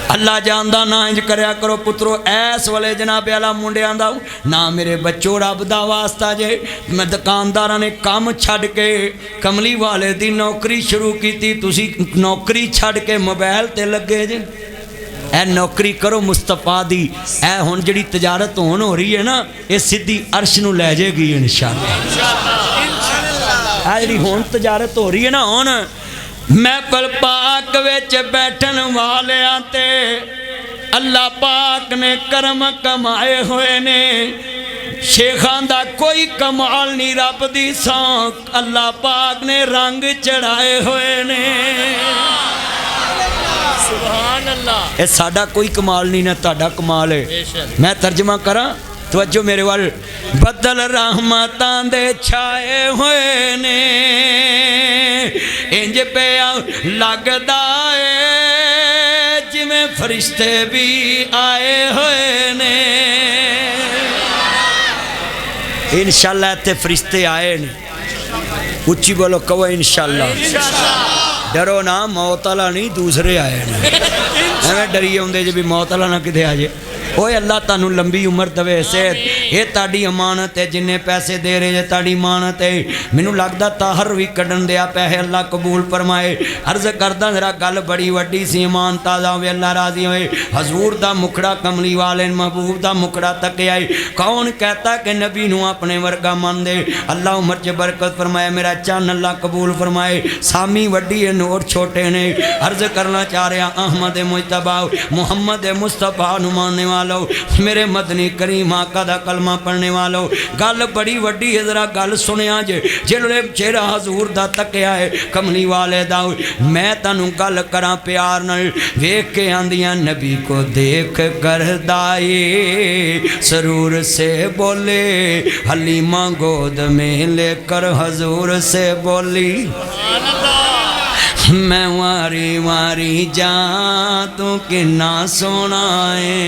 अल्लाह जानदा ना इंज करया करो पुत्रो। इस वेले जनाबे आला मुंडियां दा ना मेरे बच्चों रब दा वास्ता जे मैं दुकानदारां ने काम छड्ड के कमली वाले दी नौकरी शुरू की। तुसी नौकरी छड्ड के मोबाइल ते लगे जे। ए नौकरी करो मुस्तफा दी। ए हुण जिहड़ी तजारत होण हो रही है ना ये सीधी अर्श नूं लै जाएगी इंशाअल्लाह। आ जिहड़ी हुण तजारत हो रही है ना हुण महफिल पाक विच बैठन वालियां ते अल्लाह पाक ने करम कमाए हुए ने। शेखां दा कोई कमाल नहीं रब दी सौं अल्लाह पाक ने रंग चढ़ाए हुए ने। सुभान अल्लाह। ये साडा कोई कमाल नहीं ना तुहाडा कमाल है। मैं तर्जमा करा तवज्जो मेरे वाल बदल रहमतां दे छाए हुए ने इंज पिया लगदा है जिवें फरिश्ते भी आए हुए ने इंशाअल्लाह इत्थे फरिश्ते आए ने उच्ची बोलो कहो इंशाअल्लाह डरो ना मौत वाला नहीं दूसरे आए ने एवें डरी आउंदे जे भी मौत वाला ना किते आ जाए ओए अल्लाह तानू लंबी उम्र दवे सेहत ये ताड़ी अमानत है जिन्ने पैसे दे रहे जे ताड़ी अमानत है मैनू लगदा ताहर भी कढ़न दिया पैसे अल्लाह कबूल फरमाए अर्ज करदा जरा गल बड़ी वड्डी सी ईमान ताज़ा होवे अल्लाह राजी होए हजूर दा मुखड़ा कमली वाले महबूब दा मुखड़ा तकिया कौन कहता कि नबी नू अपने वर्गा मन दे अल्लाह उम्र च बरकत फरमाए मेरा चन अल्लाह कबूल फरमाए सामी वड्डी है नोट छोटे ने अर्ज करना चाह रहा अहमद मुजतबा मुहम्मद मुस्तफा नू मानने वालों मेरे मदनी करीम आका दा कलमा पढ़ने वालों गल बड़ी वड्डी है जरा गल सुनिया जे जिहड़े चेहरा हजूर दा तकिया है कमली वाले दा मैं तैनूं गल करा प्यार नाल वेख के आंदियां नबी को देख कर दाए सरूर से बोले हलीमा गोद में लेकर हजूर से बोली मैं वारी वारी जा तू किन्ना सोना है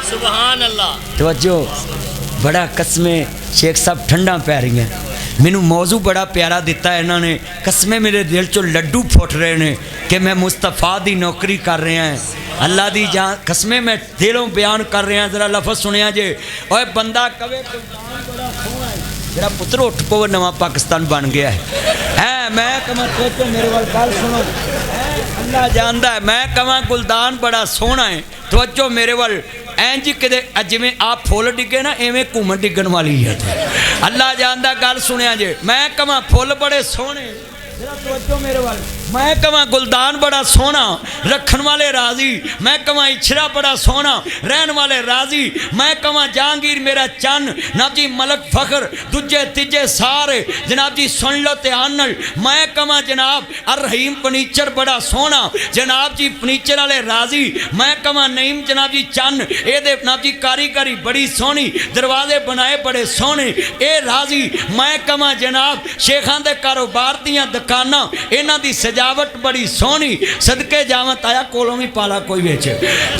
सुभान अल्लाह तवज्जो बड़ा कसमें शेख साहब ठंडा पै रही हैं मैनू मौजू बड़ा प्यारा दिता है इन्होंने कसमें मेरे दिल चो लड्डू फुट रहे हैं कि मैं मुस्तफा दी नौकरी कर रहा है अल्लाह दी जान कसमें मैं दिलों बयान कर रहा जरा लफज सुनिया जे ओए बंदा कवे मेरा पुत्र उठ पो नवा पाकिस्तान बन गया है मैं कमा सोचो मेरे वाल गल सुनो अल्लाह जानदा है मैं कमा गुलदान बड़ा सोहना है तवज्जो मेरे वाल इंज किते जिवें आप फुल डिगे ना इवें घूमन डिगन वाली है अल्लाह जानदा गल सुनिया जे मैं कमा फुल बड़े सोहने तवज्जो मेरे वाल मैं कमा गुलदान बड़ा सोहना रखन वाले राजी मैं कमा इछरा बड़ा सोहना रहन वाले राजी मैं कमा जहांगीर मेरा चन जनाब जी मलक फखर दूजे तीजे सारे जनाब जी सुन लो ध्यान नाल मैं कमा जनाब अर रहीम फर्नीचर बड़ा सोहना जनाब जी फर्नीचर वाले राजी मैं कमा नईम जनाब जी चन ये जनाब जी कारीगरी बड़ी सोहनी दरवाजे बनाए बड़े सोहने ये राजी मैं कमा जनाब शेखां दे कारोबार दियां दुकानां इन्हां दी सजावट बड़ी सोहनी सदके जावत आया कोलों भी पाला कोई बेच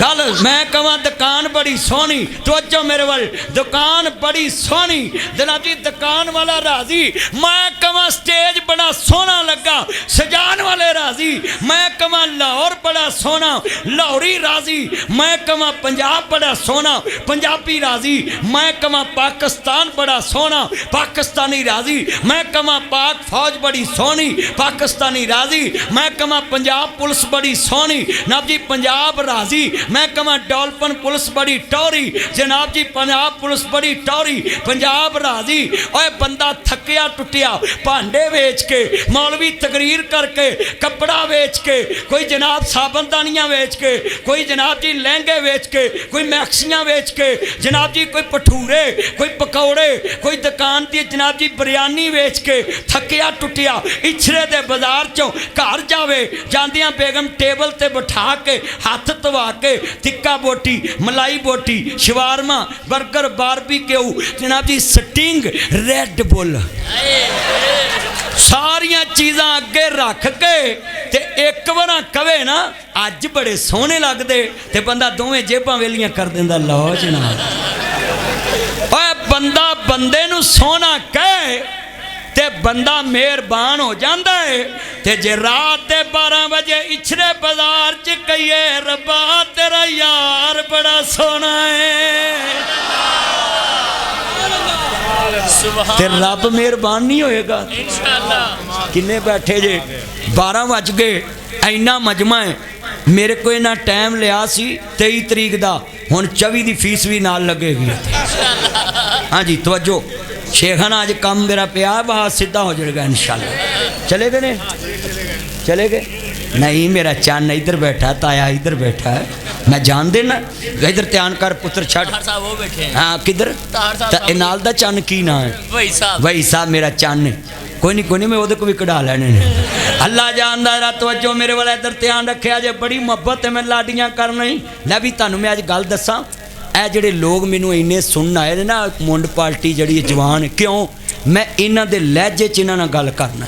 गल मैं कवा दुकान बड़ी सोहनी तवज्जो मेरे वाल दुकान बड़ी सोहनी जनाब जी दुकान वाला राजी मैं कवा स्टेज बड़ा सोहना लगा सजान वाले राजी मैं कवा लाहौर बड़ा सोहना लाहौरी राजी मैं कवा पंजाब बड़ा सोहना पंजाबी राजी मैं कवा पाकिस्तान बड़ा सोहना पाकिस्तानी राजी मैं कवा पाक फौज बड़ी सोहनी पाकिस्तानी राजी मैं कमा पंजाब पुलिस बड़ी सोहनी जनाब जी पंजाब राजी मैं कमा डॉल्फिन पुलिस बड़ी टौरी जनाब जी पंजाब पुलिस बड़ी टौरी पंजाब राजी ओए बंदा थकिया टुटिया भांडे वेच के मौलवी तकरीर करके कपड़ा वेच के कोई जनाब साबनदानियां वेच के कोई जनाब जी लहंगे वेच के कोई मैक्सियां वेच के जनाब जी कोई भठूरे कोई पकौड़े कोई दुकान की जनाब जी बिरयानी वेच के थकिया टुटिया इछरे दे बाजार चों घर जावे जांदियां बेगम टेबल ते बिठा के हाथ धवा के टिक्का बोटी मलाई बोटी शवारमा बर्गर बारबीक्यू जनाब जी स्टिंग रेड बुल सारिया चीज़ां अगे रख के ते एक बार कवे ना अज बड़े सोहने लगदे ते बंदा दोवें जेबां वेलियां कर दिंदा लो जनाब ओए बंदा बंदे नूं सोहना कहे ते बंदा मेहरबान हो जाता है ते जे रात दे 12 बजे इछरे बाजार च कहिए रब्बा तेरा यार बड़ा सोहना है ते रब मेहरबान नहीं होएगा इंशाअल्लाह किन्ने बैठे जे 12 बज गए इन्ना मजमा है मेरे को इन्ना टाइम लिया सी 23 तरीक का हुण 24 की फीस भी नाल लगेगी हाँ जी तवज्जो शेखाना अज काम मेरा पिया बाहर सीधा हो जाएगा इंशाल्लाह चले गए ने चले गए नहीं मेरा चन इधर बैठा ताया इधर बैठा है मैं जान देना इधर ध्यान कर पुत्र छड़ हाँ किधर नाल दा चन की ना है वही साहब मेरा चन है कोई नहीं मैं वो भी कढ़ा लैने अल्लाह जानदा रहा तवज्जो मेरे वाला इधर ध्यान रखे जे बड़ी मुहब्बत है मैं लाडियां करना ही लै भी तुहानूं मैं अज गल दसां ਇਹ ਜਿਹੜੇ ਲੋग ਮੈਨੂੰ ਇੰਨੇ सुनन आए ने ना मुंड पार्टी जड़ी जवान क्यों मैं इन्हां दे लहजे च इन्हां नाल गल करना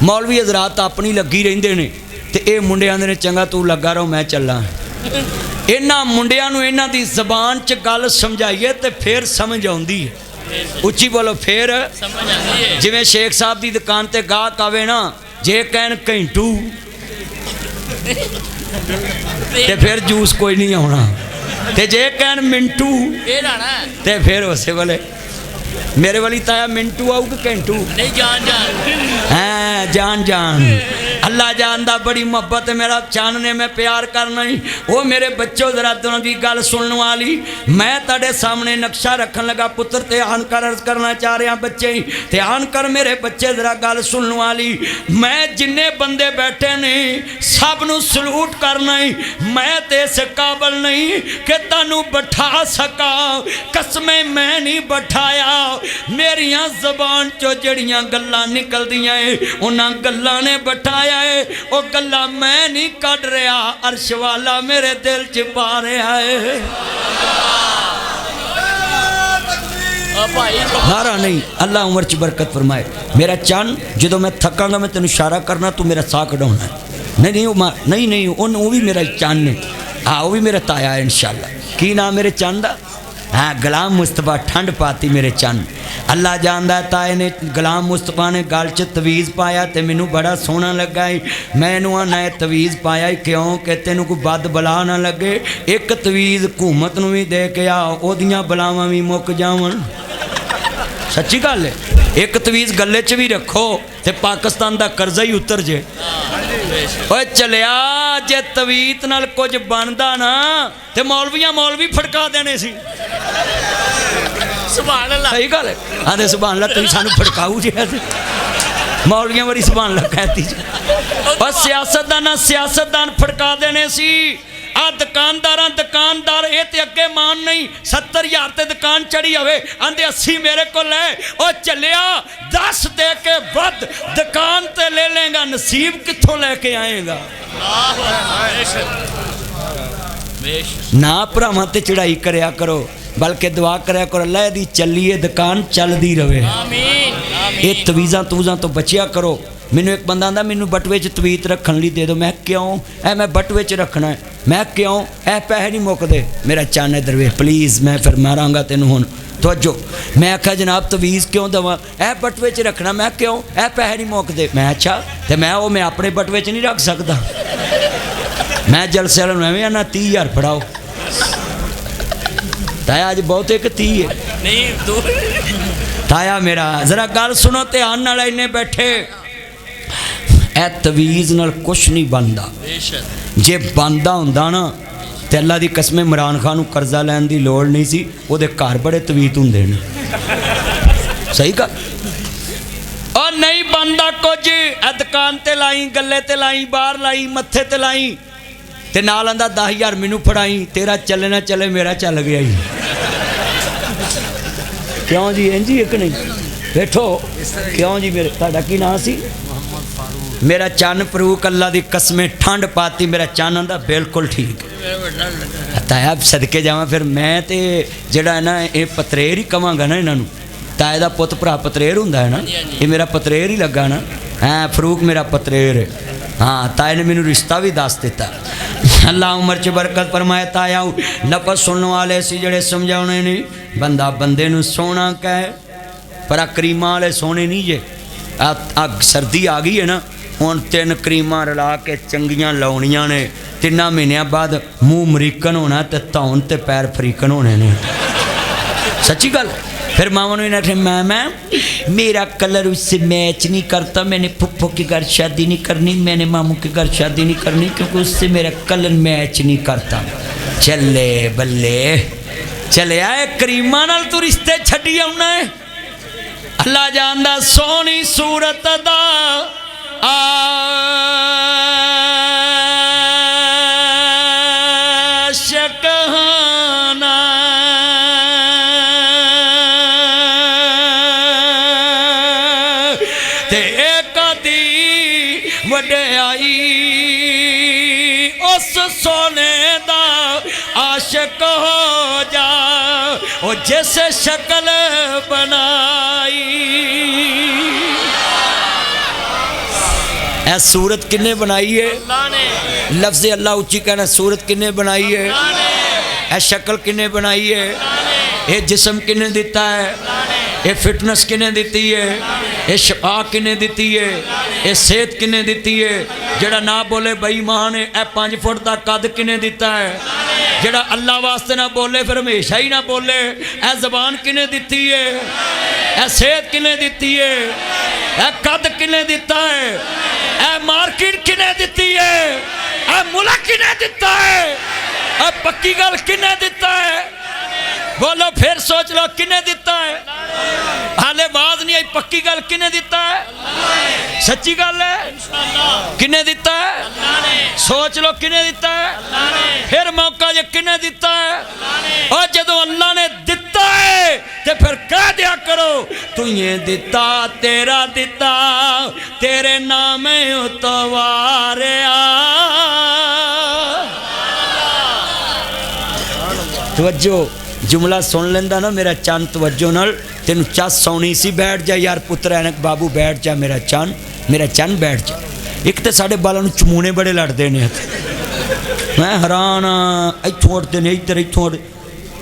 मौलवी हजरात अपनी लगी रहिंदे ने ते ये मुंडे आंदे ने चंगा तू लगा रहो मैं चला इन्हां मुंडियां नूं इन्हां दी ज़बान च गल समझाइए ते फिर समझ आउंदी है उच्ची बोलो फिर समझ आती है जिवें शेख साहब दी दुकान ते गाहक आवे ना जे कहन घंटू ते फिर जूस कोई नहीं आना ते जे कहन मिंटू ते फिर उस वेले मेरे वाली ताया मिंटू आऊ कि घंटू नहीं जान जान हैं जान जान अल्लाह जानदा बड़ी मोहब्बत है मेरा चान ने मैं प्यार करना ही वो मेरे बच्चों जरा दोनों की गल सुनने वाली मैं तेरे सामने नक्शा रखन लगा पुत्र ध्यान कर अर्ज करना चाह रहा बच्चे ही ध्यान कर मेरे बच्चे जरा गल सुनने वाली मैं जिन्ने बंदे बैठे ने सब नू सलूट करना ही मैं ते इस काबल नहीं कि तैनू बैठा सका कसमें मैं नहीं बैठाया मेरिया जबान चो जड़ियां गल्लां निकलदियां उन्हां गल्लां ने बैठाया वो गल्ला मैं नहीं कढ़ रहा अर्श वाला मेरे दिल च पा रहा है नारा नहीं अल्लाह उम्र च बरकत फरमाए मेरा चन जो मैं थकांगा मैं तेन इशारा करना तू मेरा साह कढ़ाना नहीं नहीं नहीं वो भी मेरा चन है हाँ वो भी मेरा ताया है इंशाअल्लाह की नाम मेरे चन का हाँ गुलाम मुस्तफा ठंड पाती मेरे चन अल्लाह जानदा ताए ने गुलाम मुस्तफा ने गल च तवीज़ पाया तो मैनू बड़ा सोहना लगा मैनू आना तवीज़ पाया क्यों कि तेनू कोई बद बला ना लगे एक तवीज़ हुकूमत नू भी दे के आ ओदियां बलावां भी मुक जावन सच्ची गल है एक तवीज़ गले च भी रखो तो पाकिस्तान का कर्जा ही उतर जे ओए चलिया जे तवीत नाल कुछ बनदा ना ते मौलवी फड़का देने सी सुभान अल्लाह सही गल है आंदे सुभान अल्लाह तुसीं सानू फड़काऊ जे मौलवियां वारी सुभान अल्लाह कहती बस सियासतदान फड़का देने सी आ दुकानदार ये तो अगे मान नहीं 70,000 ते दुकान चढ़ी होवे आंदे 80 मेरे को लै ओ चलिया 10 दे के वध दुकान ते ले लेगा नसीब कित्थों लेके आएगा ना भरावां ते चढ़ाई करया करो बल्कि दुआ करया करो अल्लाह दी चलिए दुकान चलदी रहे ये तवीज़ां तूज़ां तो बचिया करो मैनू एक बंदा आंदा मैनू बटवे च तवीत रखन लई दे दो मैं क्यों ऐ मैं बटवे च रखना है मैं क्यों ऐ पैसे नहीं मुकदे मेरा चन इधर वे प्लीज़ मैं फिर मारांगा तेनू हुण तवज्जो मैं आख्या जनाब तवीज़ क्यों देवां ऐ बटवे च रखना मैं क्यों ऐ पैसे नहीं मुकदे मैं अच्छा तो मैं अपने बटवे च नहीं रख सकदा मैं जलसे वाले नूं एवें आना 30,000 फड़ाओ ताया अज बहुत एक 30 है नहीं ताया मेरा जरा गल सुनो ध्यान नाल इन्ने बैठे ए तवीज़ नाल कुछ नहीं बनता जे बनता हुंदा ना ते अल्लाह दी कसम इमरान खान नूं कर्जा लैण दी लोड़ नहीं सी उहदे घर बड़े तवीत हुंदे ने सही गल और नहीं बनता कुछ ए दुकान ते लाई गले ते लाई बाहर लाई मत्थे ते लाई ते नाल आंदा 10,000 मैनू फड़ाई तेरा चले ना चले मेरा चल गया ही क्यों जी इंजी एक नहीं बैठो क्यों जी मेरे तुहाडा की नाम सी मेरा चन फरूक अल्लाह दी कसमें ठंड पाती मेरा चन आंदा बिल्कुल ठीक ताया सदके जावां फिर मैं ते जेड़ा है ना ये पतरेर ही कवांगा ना इन्हां नूं ताए दा पुत भरा पतरेर हुंदा है ना ये मेरा पतरेर ही लगा ना हाँ फरूक मेरा पतरेर है हाँ ताए ने मैनू रिश्ता भी दस दिता अल्लाह उम्र च बरकत फरमाए ताया लफज सुनने वाले सी जड़े समझाने नहीं बंदा बंदे नूं सोहना कहे पर करीमां वाले सोने नहीं जे सर्दी आ गई है ना हुण 3 क्रीमां रला के चंगियां लाउणियां ने 3 महीनों बाद मूँह अमरीकन होना तो धौन ते पैर अफ्रीकन होने ने सच्ची गल फिर मामा ने इन्हें मैं मेरा कलर उससे मैच नहीं करता मैंने फुफ्फो के घर शादी नहीं करनी मैंने मामू के घर शादी नहीं करनी क्योंकि उससे मेरा कलर मैच नहीं करता चले बल्ले चले आए करीमा नाल तू रिश्ते छड्डी आउना है अल्लाह जानदा सोहनी सूरत दा आशिक हाना ते कदी वड्याई उस सोने दा आशिक हो जा वो जैसे शक्ल बनाई। ऐ सूरत किन्ने बनाई है? अल्लाह ने। लफ्ज़ अल्लाह उच्ची कहना, सूरत किन्ने बनाई है? ऐ शक्ल किन्ने बनाई है? ये जिस्म किन्ने दिता है? ये फिटनेस किन्ने दिती है? ये शफा किन्ने दिती है? ये सेहत किन्ने दिती है? जेड़ा ना बोले बेईमान है। ए 5 फुट का कद किन्ने दिता है? जेड़ा अल्लाह वास्ते ना बोले फिर हमेशा ही ना बोले। ए जबान किन्ने दिती है? ए सेहत किन्ने दिती है? ए कद किन्ने दिता है? ए मार्केट किन्ने दिती है? ए मुल्क किन्ने दिता है? ए पक्की गल किन्ने दिता है? बोलो फिर सोच लो किन्ने दिता है? हाले बात नहीं आई, पक्की गल किन्ने दिता है? सच्ची गल है? किन्ने दिता है? सोच लो किन्ने दिता है? फिर मौका जो किन्ने दिता है? और जदों अल्लाह ने दिता है तो फिर कह दिया करो तू ये दिता तेरा दिता तेरे नाम उतवारिया। तवज्जो जुमला सुन लेंदा ना मेरा चंद, तवज्जो नाल तेन चस सौनी सी। बैठ जा यार पुत्र ऐनक बाबू, बैठ जा मेरा चंद बैठ जा। एक तो साढ़े बालों चमूने बड़े लड़ते ने, मैं हैरान हाँ। इत्थों उठते ने इधर, इत्थों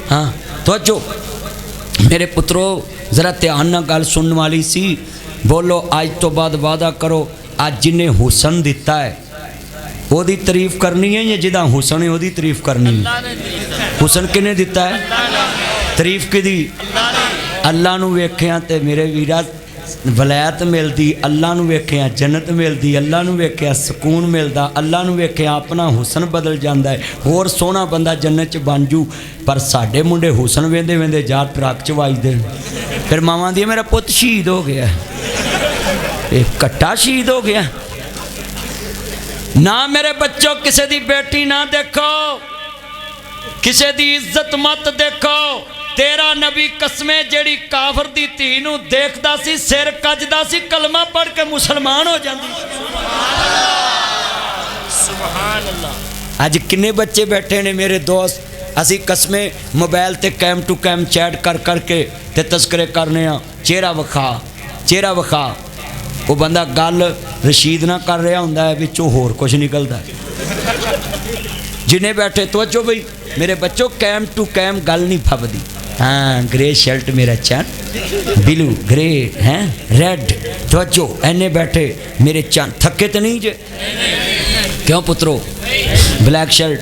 हाँ। तवज्जो मेरे पुत्रो, जरा ध्यान नाल गल सुनने वाली सी। बोलो अज तो बाद वादा करो, अज जिन्हें हुसन दिता है ओदी तारीफ करनी है या जिदा हुसन है ओदी तारीफ करनी है? हुसन किने दिता है? तारीफ किदी? अल्लाह नू वेखिया ते मेरे वीरा वलैत मिलती, अल्लाह नू वेखिया जन्नत मिलती, अल्लाह नू वेखिया सुकून मिलता, अल्लाह नू वेखिया अपना हुसन बदल जाता है। होर सोहना बंदा जन्नत च बन जू, पर साडे मुंडे हुसन वेंदे वेंदे जा ट्रक च वजदे। फिर मावां दी मेरा पुत शहीद हो गया, एक कट्टा शहीद हो गया। ना मेरे बच्चों किसी दी बेटी ना देखो, किसी दी इज्जत मत देखो। तेरा नबी कसमें जेड़ी काफर दी धी नूं देखदा सी सिर कजदा सी, कलमा पढ़ के मुसलमान हो जांदी। सुभान अल्लाह। अज किन्ने बच्चे बैठे ने मेरे दोस्त, असी कसमें मोबाइल ते कैम टू कैम चैट कर करके ते तस्करे करने आ। चेहरा विखा वो बंदा गल रशीद ना कर रहा होंदा है, विचों होर कुछ निकलता है। जिन्हें बैठे तवज्जो बई मेरे बच्चों, कैम टू कैम गल नहीं फबदी। हाँ ग्रे शर्ट मेरा चंद, ब्लू ग्रे हैं रेड। तवज्जो एने बैठे मेरे चंद, थके तो नहीं जे? क्यों पुत्रो? ब्लैक शर्ट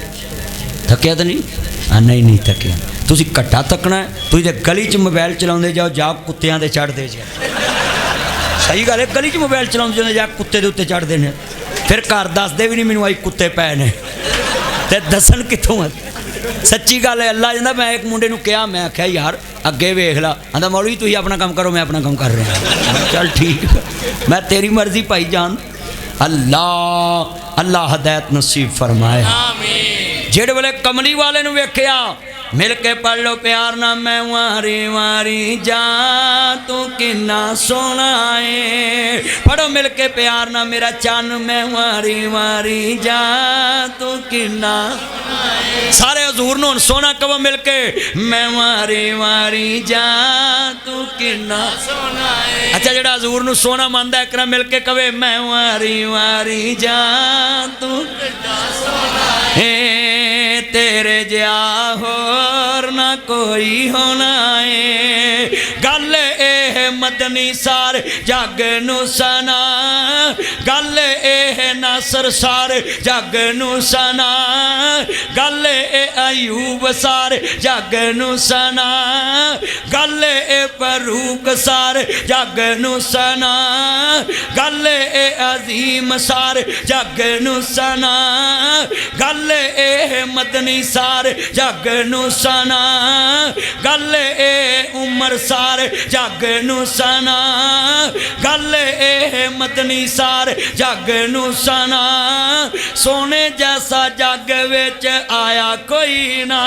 थके तो नहीं? हाँ नहीं थके। तुसी घट्टा थकना है, तुसी ते गली च मोबाइल चलाते जाओ, जा कुत्तियां दे चढ़ते जे। सही गल है, गली च मोबाइल चलाते जा कुत्ते के उत्ते चढ़ते हैं। फिर घर दसदे भी नहीं मैनू आई कुत्ते पै ने, ते दसन कित्थों है? सच्ची गल है। अल्लाह जांदा, मैं एक मुंडे नूं कहा, मैं आख्या यार अगे वेख ला, आंदा मौलवी तुसीं अपना काम करो, मैं अपना काम कर रहा। चल ठीक, मैं तेरी मर्जी भाई जान। अल्लाह हदायत नसीब फरमाए। जेड़े वेले कमली वाले नूं वेखिया, मिल के पढ़ लो प्यार ना, मैं वारी वारी जा तू किन्ना सोना है। पढ़ो मिल के प्यार ना मेरा चन, मैं वारी वारी जा तू किन्ना। सारे हजूर नूं सोना कहो मिल के, मैं वारी वारी जा तू किन्ना सोना है। अच्छा जेड़ा हजूर नूं सोना मानदा एक ना मिल के कवे, मैं वारी वारी जा तू किन्ना सोना है। तेरे जिया होर ना कोई होना है। गल ए मदनी सार जग नू सना, गल ए नासर सार जग नू सना, गल ए अयूब सार जग नू सना, गल ए फरूक सार जग नू सना, गल ए अजीम सार जग नू सना, गल ए मदनी सार जग नू सना, गल ए उमर सार जग नू सना, गल ए मदनी सार जग नू सना। सोने जैसा जग विच आया कोई ना,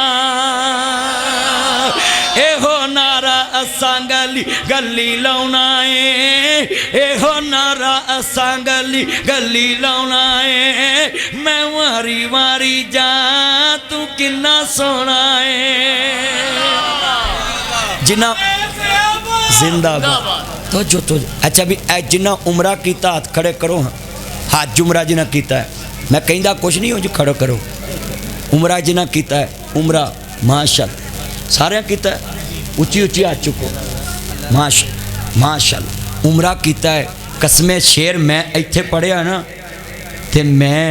एहो नारा असां गली गली लाउना है, एहो नारा असां गली गली लाउना है। मैं वारी वारी जा तू किन्ना सोना है। जिन्ना जिंदाबाद तो जो तो अच्छा भी जिन्ना उमरा किया हाथ खड़े करो हाँ हाथ उमरा जिन्ना किया है मैं कहता कुछ नहीं हो जो खड़ो करो उमरा जिन्ना किया है उमरा माशाअल्लाह सारे किया है उची उची हाथ चुको माशाअल्लाह उमरा किया है कसमे शेर मैं इत्थे पढ़िया ना ते मैं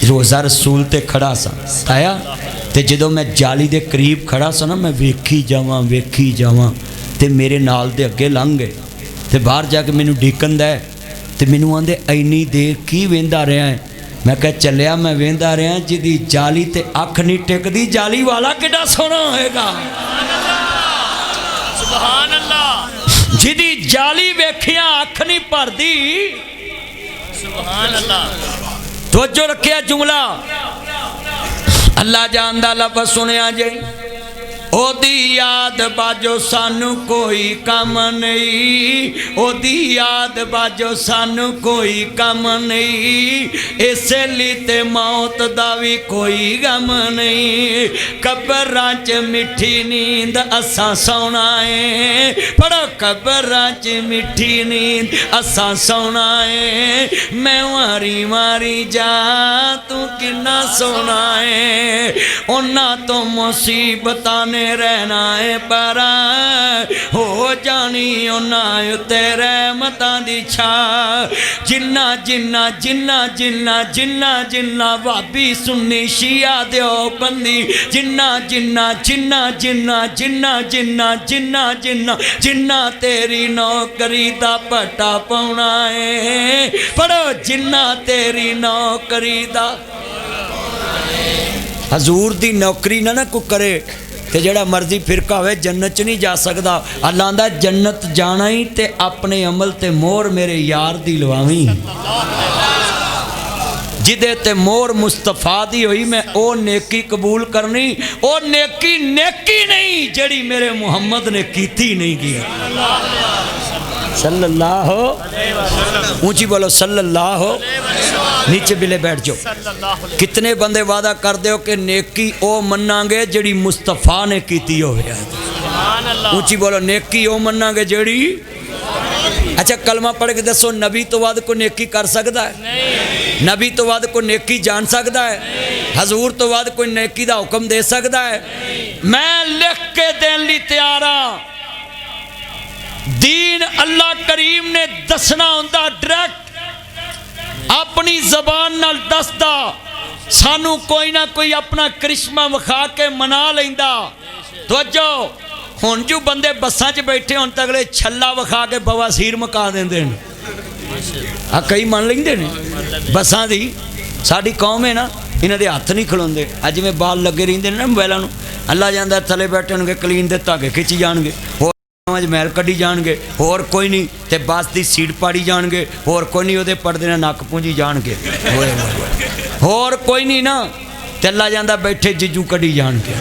रोज़ा रसूल ते खड़ा सा आया ते जो मैं जाली दे करीब खड़ा सा ना मैं वेखी जावां ते मेरे नाल दे अगे लंघ गए ते बाहर जाके मैनू डिकन दा ते मैनू आंदे इन्नी देर की वेंदा रहा है मैं कह चलिया मैं वेंदा रहा जिदी जाली ते अख नहीं टिकदी जाली वाला कितना सोहना होएगा सुभान अल्लाह जिदी जाली वेखिया अख नहीं भरदी सुभान अल्लाह तवज्जो रखिया जुमला अल्लाह जानदा लफ्ज़ सुनिया जे ओदी याद बाजो सानू कोई कम नहीं ओदी याद बाजो सानू कोई कम नहीं इसे लिए मौत दा भी कोई गम नहीं कब्रां च मिठी नींद असां सौना है पढ़ो कब्रां च मिठी नींद असां सौना है मैं मारी मारी जा तू किन्ना सोना है उन्हां तो मुसीबतां ने रहना है पर हो जानी उन्हां उत्ते रहमतां दी छा जिन्ना जिन्ना जिन्ना जिन्ना जिन्ना जिन्ना भाभी सुन्नी शिया देओबंदी जिन्ना जिन्ना जिन्ना जिन्ना जिन्ना जिन्ना जिन्ना जिन्ना जिन्ना तेरी नौकरी दा पट्टा पाउना है पढ़ो जिन्ना तेरी नौकरी दा हजूर दी नौकरी ना कोई करे ते जड़ा मर्जी फिरका हो जन्नत च नहीं जा सकता अल्लाह आंदा जन्नत जाना ही ते अपने अमल ते मोहर मेरे यार दी लवावी जिदे ते मोहर मुस्तफा दी हुई मैं ओ नेकी कबूल करनी ओ नेकी नेकी नहीं जड़ी मेरे मुहम्मद ने कीती नहीं की सल्लल्लाहु ऊंची बोलो सल्लल्लाहु नीचे बिले बैठ जाओ कितने बंदे वादा कर दो कि नेकी ओ मनांगे जड़ी मुस्तफा ने कीती होवे ऊंची बोलो नेकी ओ मनांगे जड़ी अच्छा कलमा पढ़ के दसो नबी तो बाद को नेकी कर सकता है नबी तो बाद को नेकी जान सकता है हजूर तो बाद कोई नेकी दा हुक्म दे सकता है मैं लिख के देने ली तैयार हाँ दीन अल्लाह करीम ने दसना होंदा डायरेक्ट अपनी जबान नाल दसदा सानू कोई ना कोई अपना करिश्मा विखा के मना लेंदा तवज्जो हुण जो बंदे बसां च बैठे हुण तक अगले छल्ला विखा के बवासीर मुका देंदे ने आ कई मन लेंदे ने बसां दी साडी कौम है ना इन्हां दे हत्थ नहीं खलोंदे अज जिवें बाल लगे रहिंदे ने ना मोबाइलां नूं अल्लाह जांदा थले बैठे होणगे कलीन दे धागे खिंची जाणगे मैल कढ़ी जाणगे होर कोई नहीं ते बस की सीट पाड़ी जाणगे होर कोई नहीं उहदे पड़दे नाल नक पूंजी जाणगे होर कोई नहीं ना ते अल्लाह जांदा बैठे जिजू कढ़ी जाणगे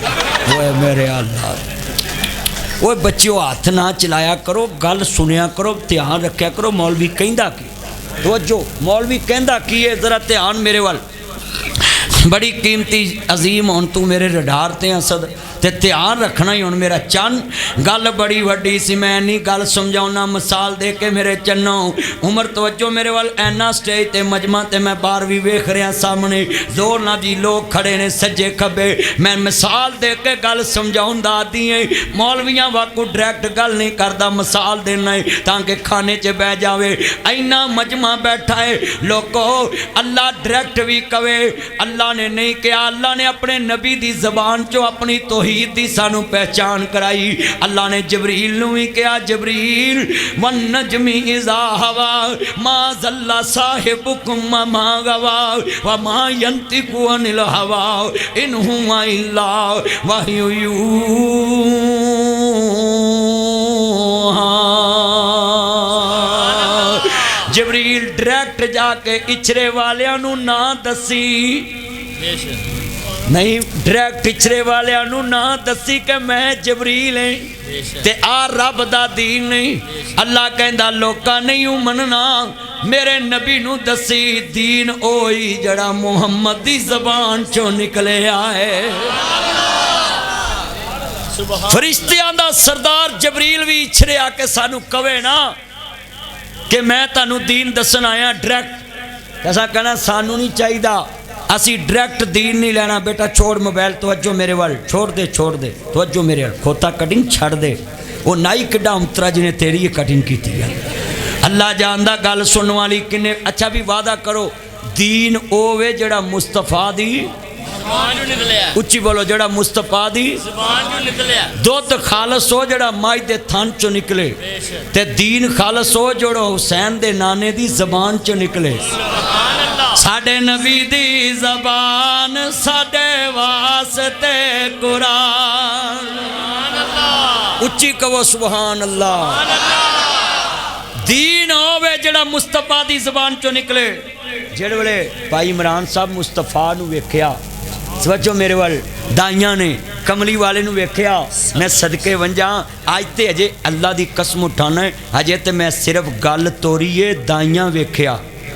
ओए मेरे अल्लाह ओए बच्चिओ हाथ ना चलाया करो गल सुनिया करो ध्यान रखिया करो मौलवी कहंदा की तवज्जो मौलवी कहंदा की है जरा ध्यान मेरे वाल बड़ी कीमती अजीम हुण तू मेरे रडार ते असद ते ध्यान रखना ही हुण मेरा चन गल बड़ी वड्डी सी मैं नहीं गल समझाउना मिसाल दे के मेरे चन्नो उमर तवज्जो मेरे वाल ऐना स्टेज ते मजमा ते मैं बाहर भी वेख रहा सामने जोर ना जी लोग खड़े ने सज्जे खब्बे मैं मिसाल दे के गल समझाउंदा दी मौलवियां वाकू डायरैक्ट गल नहीं करदा मिसाल देना है ताकि खाने च बह जावे ऐना मजमा बैठा है लोगो अल्लाह डायरैक्ट भी कवे अल्लाह ने नहीं कहा अल्लाह ने अपने नबी दी ज़बान चो अपनी तौहीद दी सानू पहचान कराई अल्लाह ने जबरील नू भी कहा जबरील वन नजमी इज़ा हवा मा ज़ल्ला साहिबुकुम मा गवा व मा यंतिकु अनिल हवा इन हुवा इल्ला वहयु यूहा जबरील डायरैक्ट जाके इचरे वालियां नू ना दसी नहीं डायरैक्ट इचरे वालियां नू ना दसी कि मैं जबरील हैं ते आ रब दा दीन नहीं अल्लाह कहंदा लोका नहीं मनना मेरे नबी नू दसी दीन ओही जड़ा मुहम्मद दी ज़बान चो निकले आए फरिश्तियां दा सरदार जबरील भी इछरे आके सानू कवे ना कि मैं तानू दीन दसन आया डायरैक्ट, ऐसा कहना सानू नहीं चाहिए, असी डायरैक्ट दीन नहीं लेना। बेटा छोड़ मोबाइल, तवज्जो मेरे वाल, छोड़ दे तवज्जो मेरे वाल, खोता कटिंग छड़ दे। वो नाई किड्डा उतरा जिन्हें तेरी ये कटिंग की है। अल्लाह जानदा गल सुनने वाली किन्ने। अच्छा भी वादा करो दीन ओवे जड़ा मुस्तफा दी उच्ची बोलो, जड़ा मुस्तफा दी दुध खालस हो जड़ा माई दे थन चो निकले, ते दीन खालस हो जड़ो हुसैन दे नाने दी जबान चो निकले। साडे नबी दी जबान साडे वास्ते कुरान, उच्ची कहो सुभान अल्लाह। दीन होवे जड़ा मुस्तफा दी जबान चो निकले। जेड़े वेले भाई इमरान साहब मुस्तफा नू वेख्या, समझो मेरे वाल दाइयां ने कमली वाले नू वेख्या, मैं सदके वंजा अज ते अजे अल्लाह दी कसम उठाना है, अजे ते मैं सिर्फ गल तोरी है दाइयां वेख्या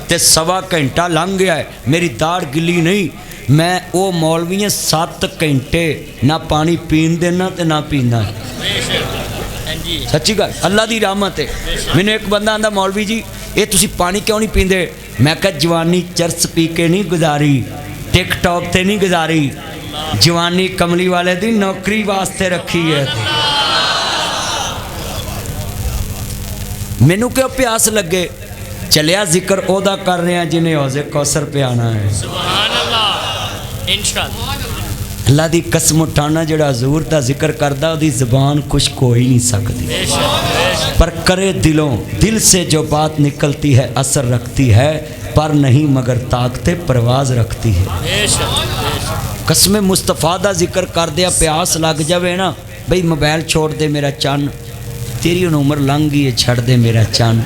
ते सवा घंटा लंघ गया है, मेरी दाढ़ गिली नहीं। मैं वो मौलवी 7 घंटे ना पानी पीन देना ते ना पीना। सच्ची गल अल्लाह दी रहमत है। मैंने एक बंदा आंदा मौलवी जी ये तुसी पानी क्यों नहीं पींदे? मैं कहा जवानी चरस पी के नहीं गुजारी, टिकटॉक ते नहीं गुजारी, जवानी कमली वाले दी नौकरी वास्ते रखी है। मैनू क्यों प्यास लगे, चलिया जिक्र ओदा कर रहे हैं जिन्हें हौज़े कौसर पे आना है। सुभान अल्लाह इंशाअल्लाह। अल्लाह दी कसम उठाना जड़ा हजूर दा जिक्र करदा ओदी ज़बान खुश्क हो ही नहीं सकती, पर करे दिलों, दिल से जो बात निकलती है असर रखती है, पर नहीं मगर ताकते परवाज रखती है। कसम मुस्तफा दा जिक्र कर दिया प्यास लग जावे ना, बई मोबाइल छोड़ दे मेरा चन, तेरी हुण उम्र लंघ गई है, छड़ दे मेरा चन,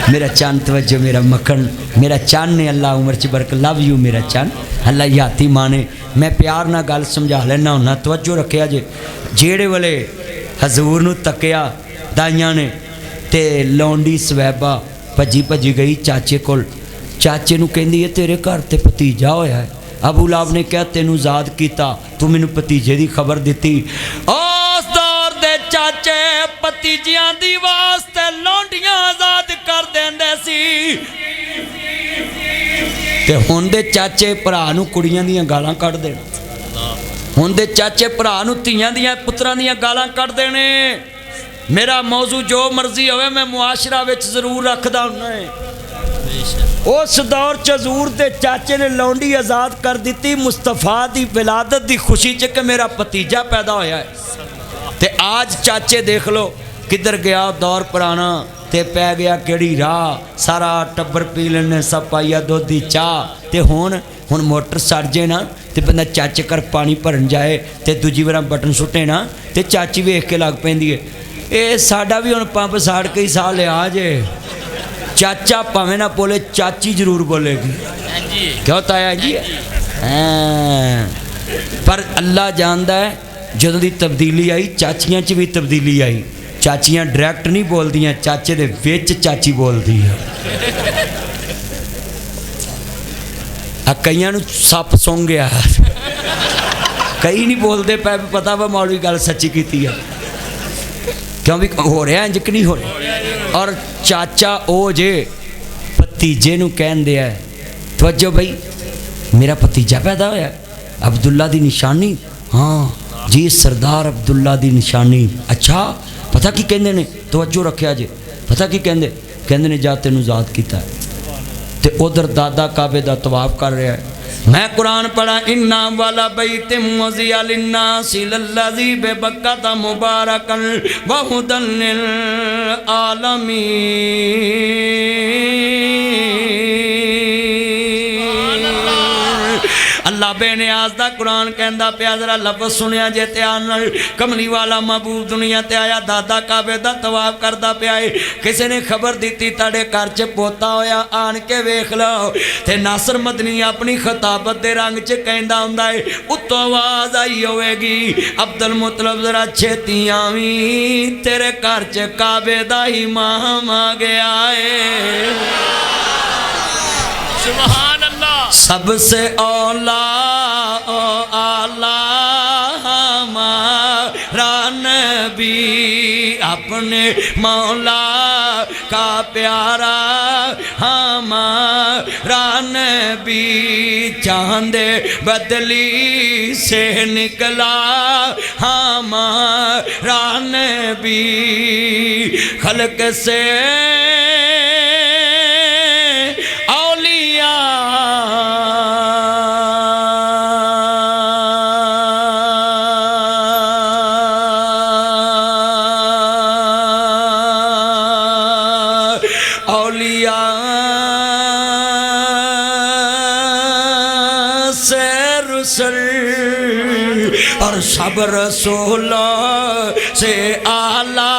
मेरा चन तवज्जो मेरा मक्खन, मेरा चन ने अल्लाह उम्र च बरक, लव यू मेरा चन, अल्लाह याती माने। मैं प्यार ना गल समझा लेना हुन्ना, तवज्जो रखिया जे। जेड़े वेले हजूर नू तकिया दाइयां ने ते लौंडी स्वैबा भजी भजी गई चाचे कोल, चाचे नू कहंदी है तेरे घर ते भतीजा होया है। अबू लाब ने कहा तेनू आजाद किया, तू मैनू भतीजे की खबर दी। उस दौर दे चाचे भतीजियां दी वास्ते लौंडियां आजाद कर देंदे सी, ते हुण दे चाचे भरा नू कुड़ियां दियां गालां कढ़ देना, हुण दे चाचे भरा नू धीआं दियां पुत्रां दियां गालां कढ़ देने। मेरा मौजू जो मर्जी होवे मैं मुआशरा विच जरूर रखदा हुन्ना है। उस दौर च हजूर दे चाचे ने लौंडी आज़ाद कर दी मुस्तफा दी विलादत दी खुशी च कि मेरा भतीजा पैदा होया है। ते आज चाचे देख लो किधर गया दौर पुराना, ते पै गया केड़ी राह, सारा टब्बर पी लेने सब पाइया दुध दी चाह। ते हुण मोटर सड़ जाए ना ते बंदा चाचे घर पानी भरन जाए ते दूजी बार बटन सुटे ना ते चाची वेख के लग पैंदी है, ये साडा भी हुण पंप साड़ के ही साह लिया जे। चाचा भावें ना बोले चाची जरूर बोलेगी, क्यों ताया जी? पर अल्लाह जानदा है जदों दी तब्दीली आई चाचियां च भी तब्दीली आई। चाचियां डायरैक्ट नहीं बोलदियां, चाचे दे विच चाची बोलदी है। कईयां नू सप सौं गया, कई नहीं बोलते पै, पता वा मौलवी गल सच्ची कीती है, क्यों भी हो रहा इंज कि नहीं हो रहा। और चाचा ओ जे भतीजे नू कहंदे है तवज्जो बई मेरा भतीजा पैदा होया अब्दुल्ला दी निशानी, हाँ जी सरदार अब्दुल्ला दी निशानी। अच्छा पता की कहंदे ने, तवज्जो रखिया जे, पता की कहंदे, कहंदे ने जा तैनू आज़ाद कीता है। ते उधर दादा काबे दा तवाफ कर रहा है। मैं कुरान पढ़ा इन्ना वाला बैत मुज़िया लिन्नासी लल्लज़ी बेबक्कता मुबारकन व हुदन लिल आलमीन। अल्लाह बेनियाज दा कुरान कहंदा पिया, जरा लफ्ज़ सुनिया जे ध्यान नाल। कमली वाला महबूब दुनिया ते आया, दादा काबे दा तवाफ करदा पिया है। किसी ने खबर दी ताड़े घर च पोता होया, आन के वेख लो। ते नासर मदनी अपनी खिताबत दे रंग च कहंदा हुंदा है, उत्तों आवाज़ आई होवेगी अब्दुल मुतलब जरा छेती आवी, तेरे घर च काबे दा इमाम आ गया है। सुभान अल्लाह। सबसे औला ओ आला हमारा नबी नबी अपने मौला का प्यारा हमारा नबी चांद बदली से निकला हमारा नबी खल्क से औलिया औलिया से रुसल और सब रसूलों से आला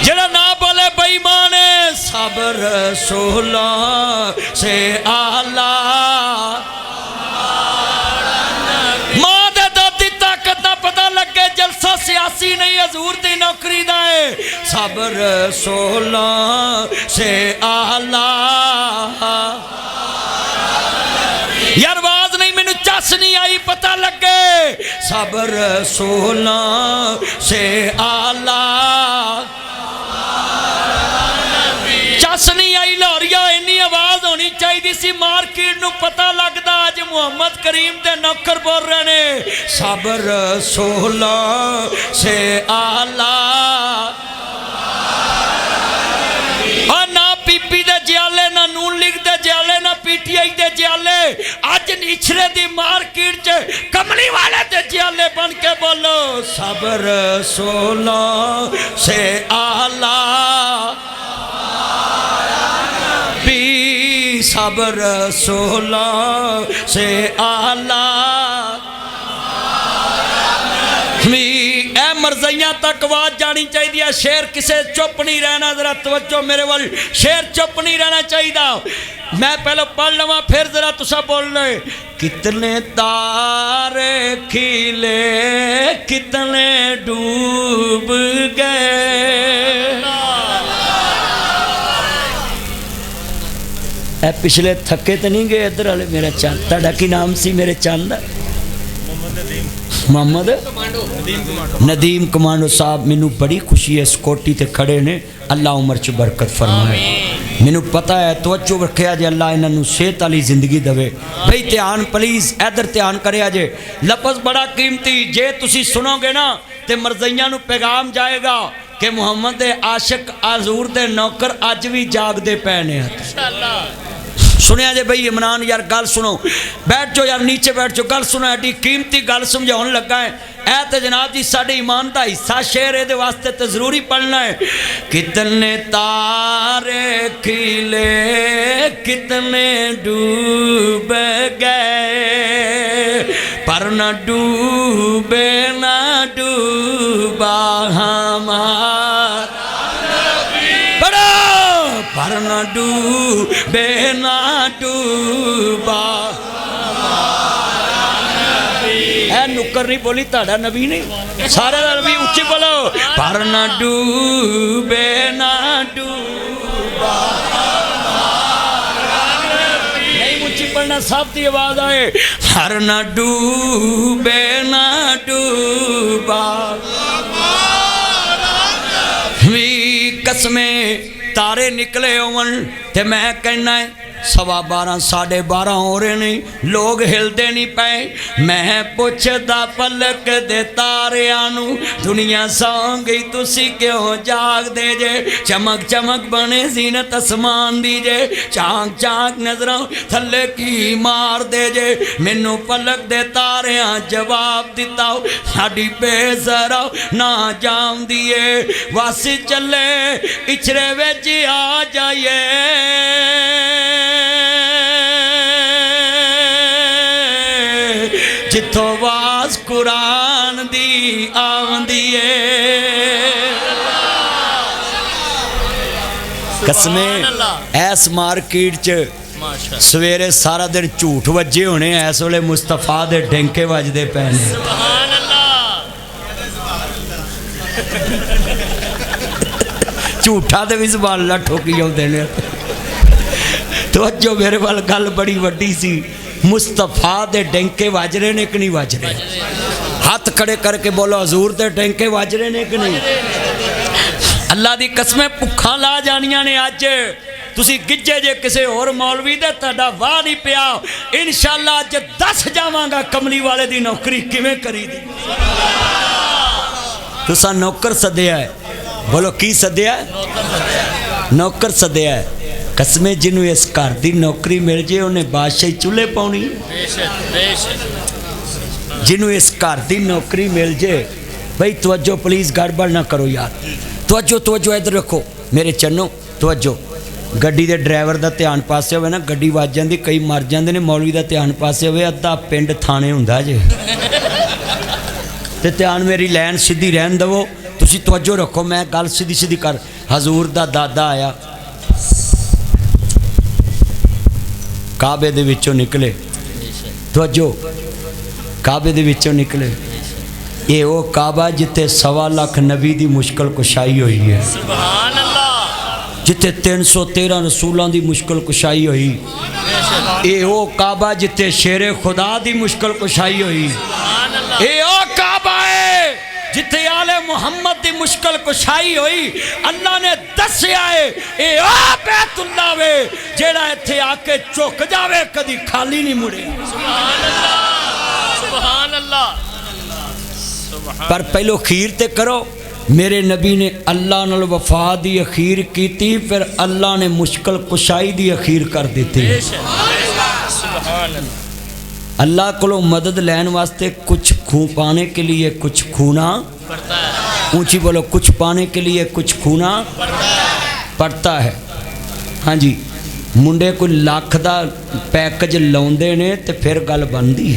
जरा ना बोले बेईमान सब रसूलों से आला मां दे दादी ताकत दा पता लगे जलसा सियासी नहीं हजूर दी नौकरी दा है सब रसूलों से आला यार आवाज नहीं मैनू चस नहीं आई पता लगे सब रसूलों से आला चस नहीं आई लाहौरिया इन्नी आवाज होनी चाहिए सी मार्केट नू पता लगता अज मुहम्मद करीम दे नौकर बोल रहे ने सब रसूलों से आला ना पीपी दे जियाले ना नून लीग दे जियाले ना पीटीआई दे जियाले अज निछरे दी मार्केट च कमली वाले दे जियाले बन के बोलो सब रसूलों से आला भी सब रसूलों से आला मरज़ियां तक आवाज जानी चाहिए शेर किसे चुप नहीं रहना जरा तवज्जो मेरे वाल शेर चुप नहीं रहना चाहिए मैं पहले पढ़ लवा फिर जरा तुसा बोल रहे कितने तारे खिले कितने डूब गए पिछले थके तो नहीं गए इधर वाले मेरा चंद तुहाडा की नाम सी मेरे चंद मोहम्मद नदीम कमांडो साहब मैनू बड़ी खुशी है इस कोटी ते खड़े ने अल्लाह उम्र च बरकत फरमाए मैनू पता है तवज्जो रखिया जे अल्लाह इन्हों सेहत वाली जिंदगी देवे भाई ध्यान प्लीज़ इधर ध्यान करिया जे लफज बड़ा कीमती जे तुसी सुनोगे ना ते मरज़ियां नू पैगाम जाएगा कि मुहम्मद दे आशिक हजूर दे नौकर अज भी जागदे पे ने सुनिया जे भाई इमरान यार गल सुनो बैठ जाओ यार नीचे बैठ जाओ गल सुनो एडी कीमती गल समझाने लगा है ऐ तो जनाब जी साढ़े ईमान का हिस्सा शेर ए वास्ते तो जरूरी पढ़ना है कितने तारे खिले कितने डूब गए पर न डूबे न डूबा हमारा पर न डूबे न डूबा नुक्कर नहीं बोली ताड़ा नबी नहीं सारे नबी उच्ची बोलो पर न डूबे न डूबा नहीं उच्ची पढ़ना सब की आवाज आए पर न डूबे न डूबा कसमें तारे निकले होवन ते मैं कहना है 12:15 12:30 हो रहे नहीं लोग हिलते नहीं पे मैं पुछदा पलक दे तारियां नू दुनिया सौ गई तुसी क्यों जागदे जे चमक चमक बने जीनत आसमान दी जे चाक चाक नजरों थले की मार दे जे मैनू पलक दे तारियां जवाब दिता साडी बेजरा ना जाऊंदी है वस चले इछरे विच आ जाइए जिथों आवाज कुरान दी आंदी है कसमें ऐस मार्केट च सवेरे सारा दिन झूठ वजे होने इस वेले मुस्तफा दे डंके वजदे पे ने सुभान अल्लाह झूठा दे भी सुभान अल्लाह ठोकी आउंदे ने तो जो मेरे वाल गल बड़ी वड्डी सी मुस्तफा दे डंके वज रहे ने कि नहीं वज रहे हाथ खड़े करके बोलो हजूर ते टैंके वज रहे ने कि नहीं? अल्लाह दी कसमें भुखा ला जानियां ने अज तुसी गिज्जे जे किसी होर मौलवी दे तुहाडा वाह नहीं पिया। इंशाअल्लाह अज दस जावांगा कमली वाले दी नौकरी किवें करी दी। तुसा नौकर सद्या है, बोलो की सद्या है? नौकर सद्या है। कसमें जिन्हों इस घर की नौकरी मिल जाए उन्हें बादशाही चूल्हे पाउनी। जिन्हों इस घर की नौकरी मिल जाए, भाई तवज्जो प्लीज़ गड़बड़ ना करो यार, तवज्जो तवज्जो इधर रखो मेरे चन्नो तवज्जो। गड्डी दे ड्राइवर का ध्यान पासे होवे ना गड्डी वज जाती, कई मर जाते हैं, मौलवी का ध्यान पासे होवे अद्धा पिंड थाने हुंदा जे। ते ध्यान मेरी लैन सीधी रहन दवो, तुसी तवज्जो रखो, मैं गल सीधी सीधी कर। हजूर दा दादा आया काबे दे विचों निकले, तवज्जो काबे दे विचों निकले। ये वो काबा जिथे 1.25 लाख नबी दी मुश्किल कुशाई हुई है, सुभान अल्लाह। जिथे 313 रसूलों की मुश्किल कुशाई हुई। ये वो काबा जिथे शेरे खुदा दी मुश्किल कुशाई हुई। ये वो काबा है जिथे आले मुहम्मद दी मुश्किल कुशाई हुई। अल्लाह ने दस्या है ये आ बैतुल्लाह वे जेड़ा इत्थे आके झुक जावे कदी खाली नहीं मुड़े। सुभान अल्लाह, सुभान अल्लाह। पर पहलो खीर ते करो। मेरे नबी ने अल्लाह नाल वफा दी अखीर की, फिर अल्लाह ने मुश्किल कुशाई दी अखीर कर दी। अल्लाह को मदद लैन वास्ते कुछ पाने के लिए कुछ खूना पड़ता है। ऊंची बोलो, कुछ पाने के लिए कुछ खूना पड़ता है। हाँ जी, मुंडे कोई लाख दा पैकेज लाउंदे ने ते फिर गल बनदी है।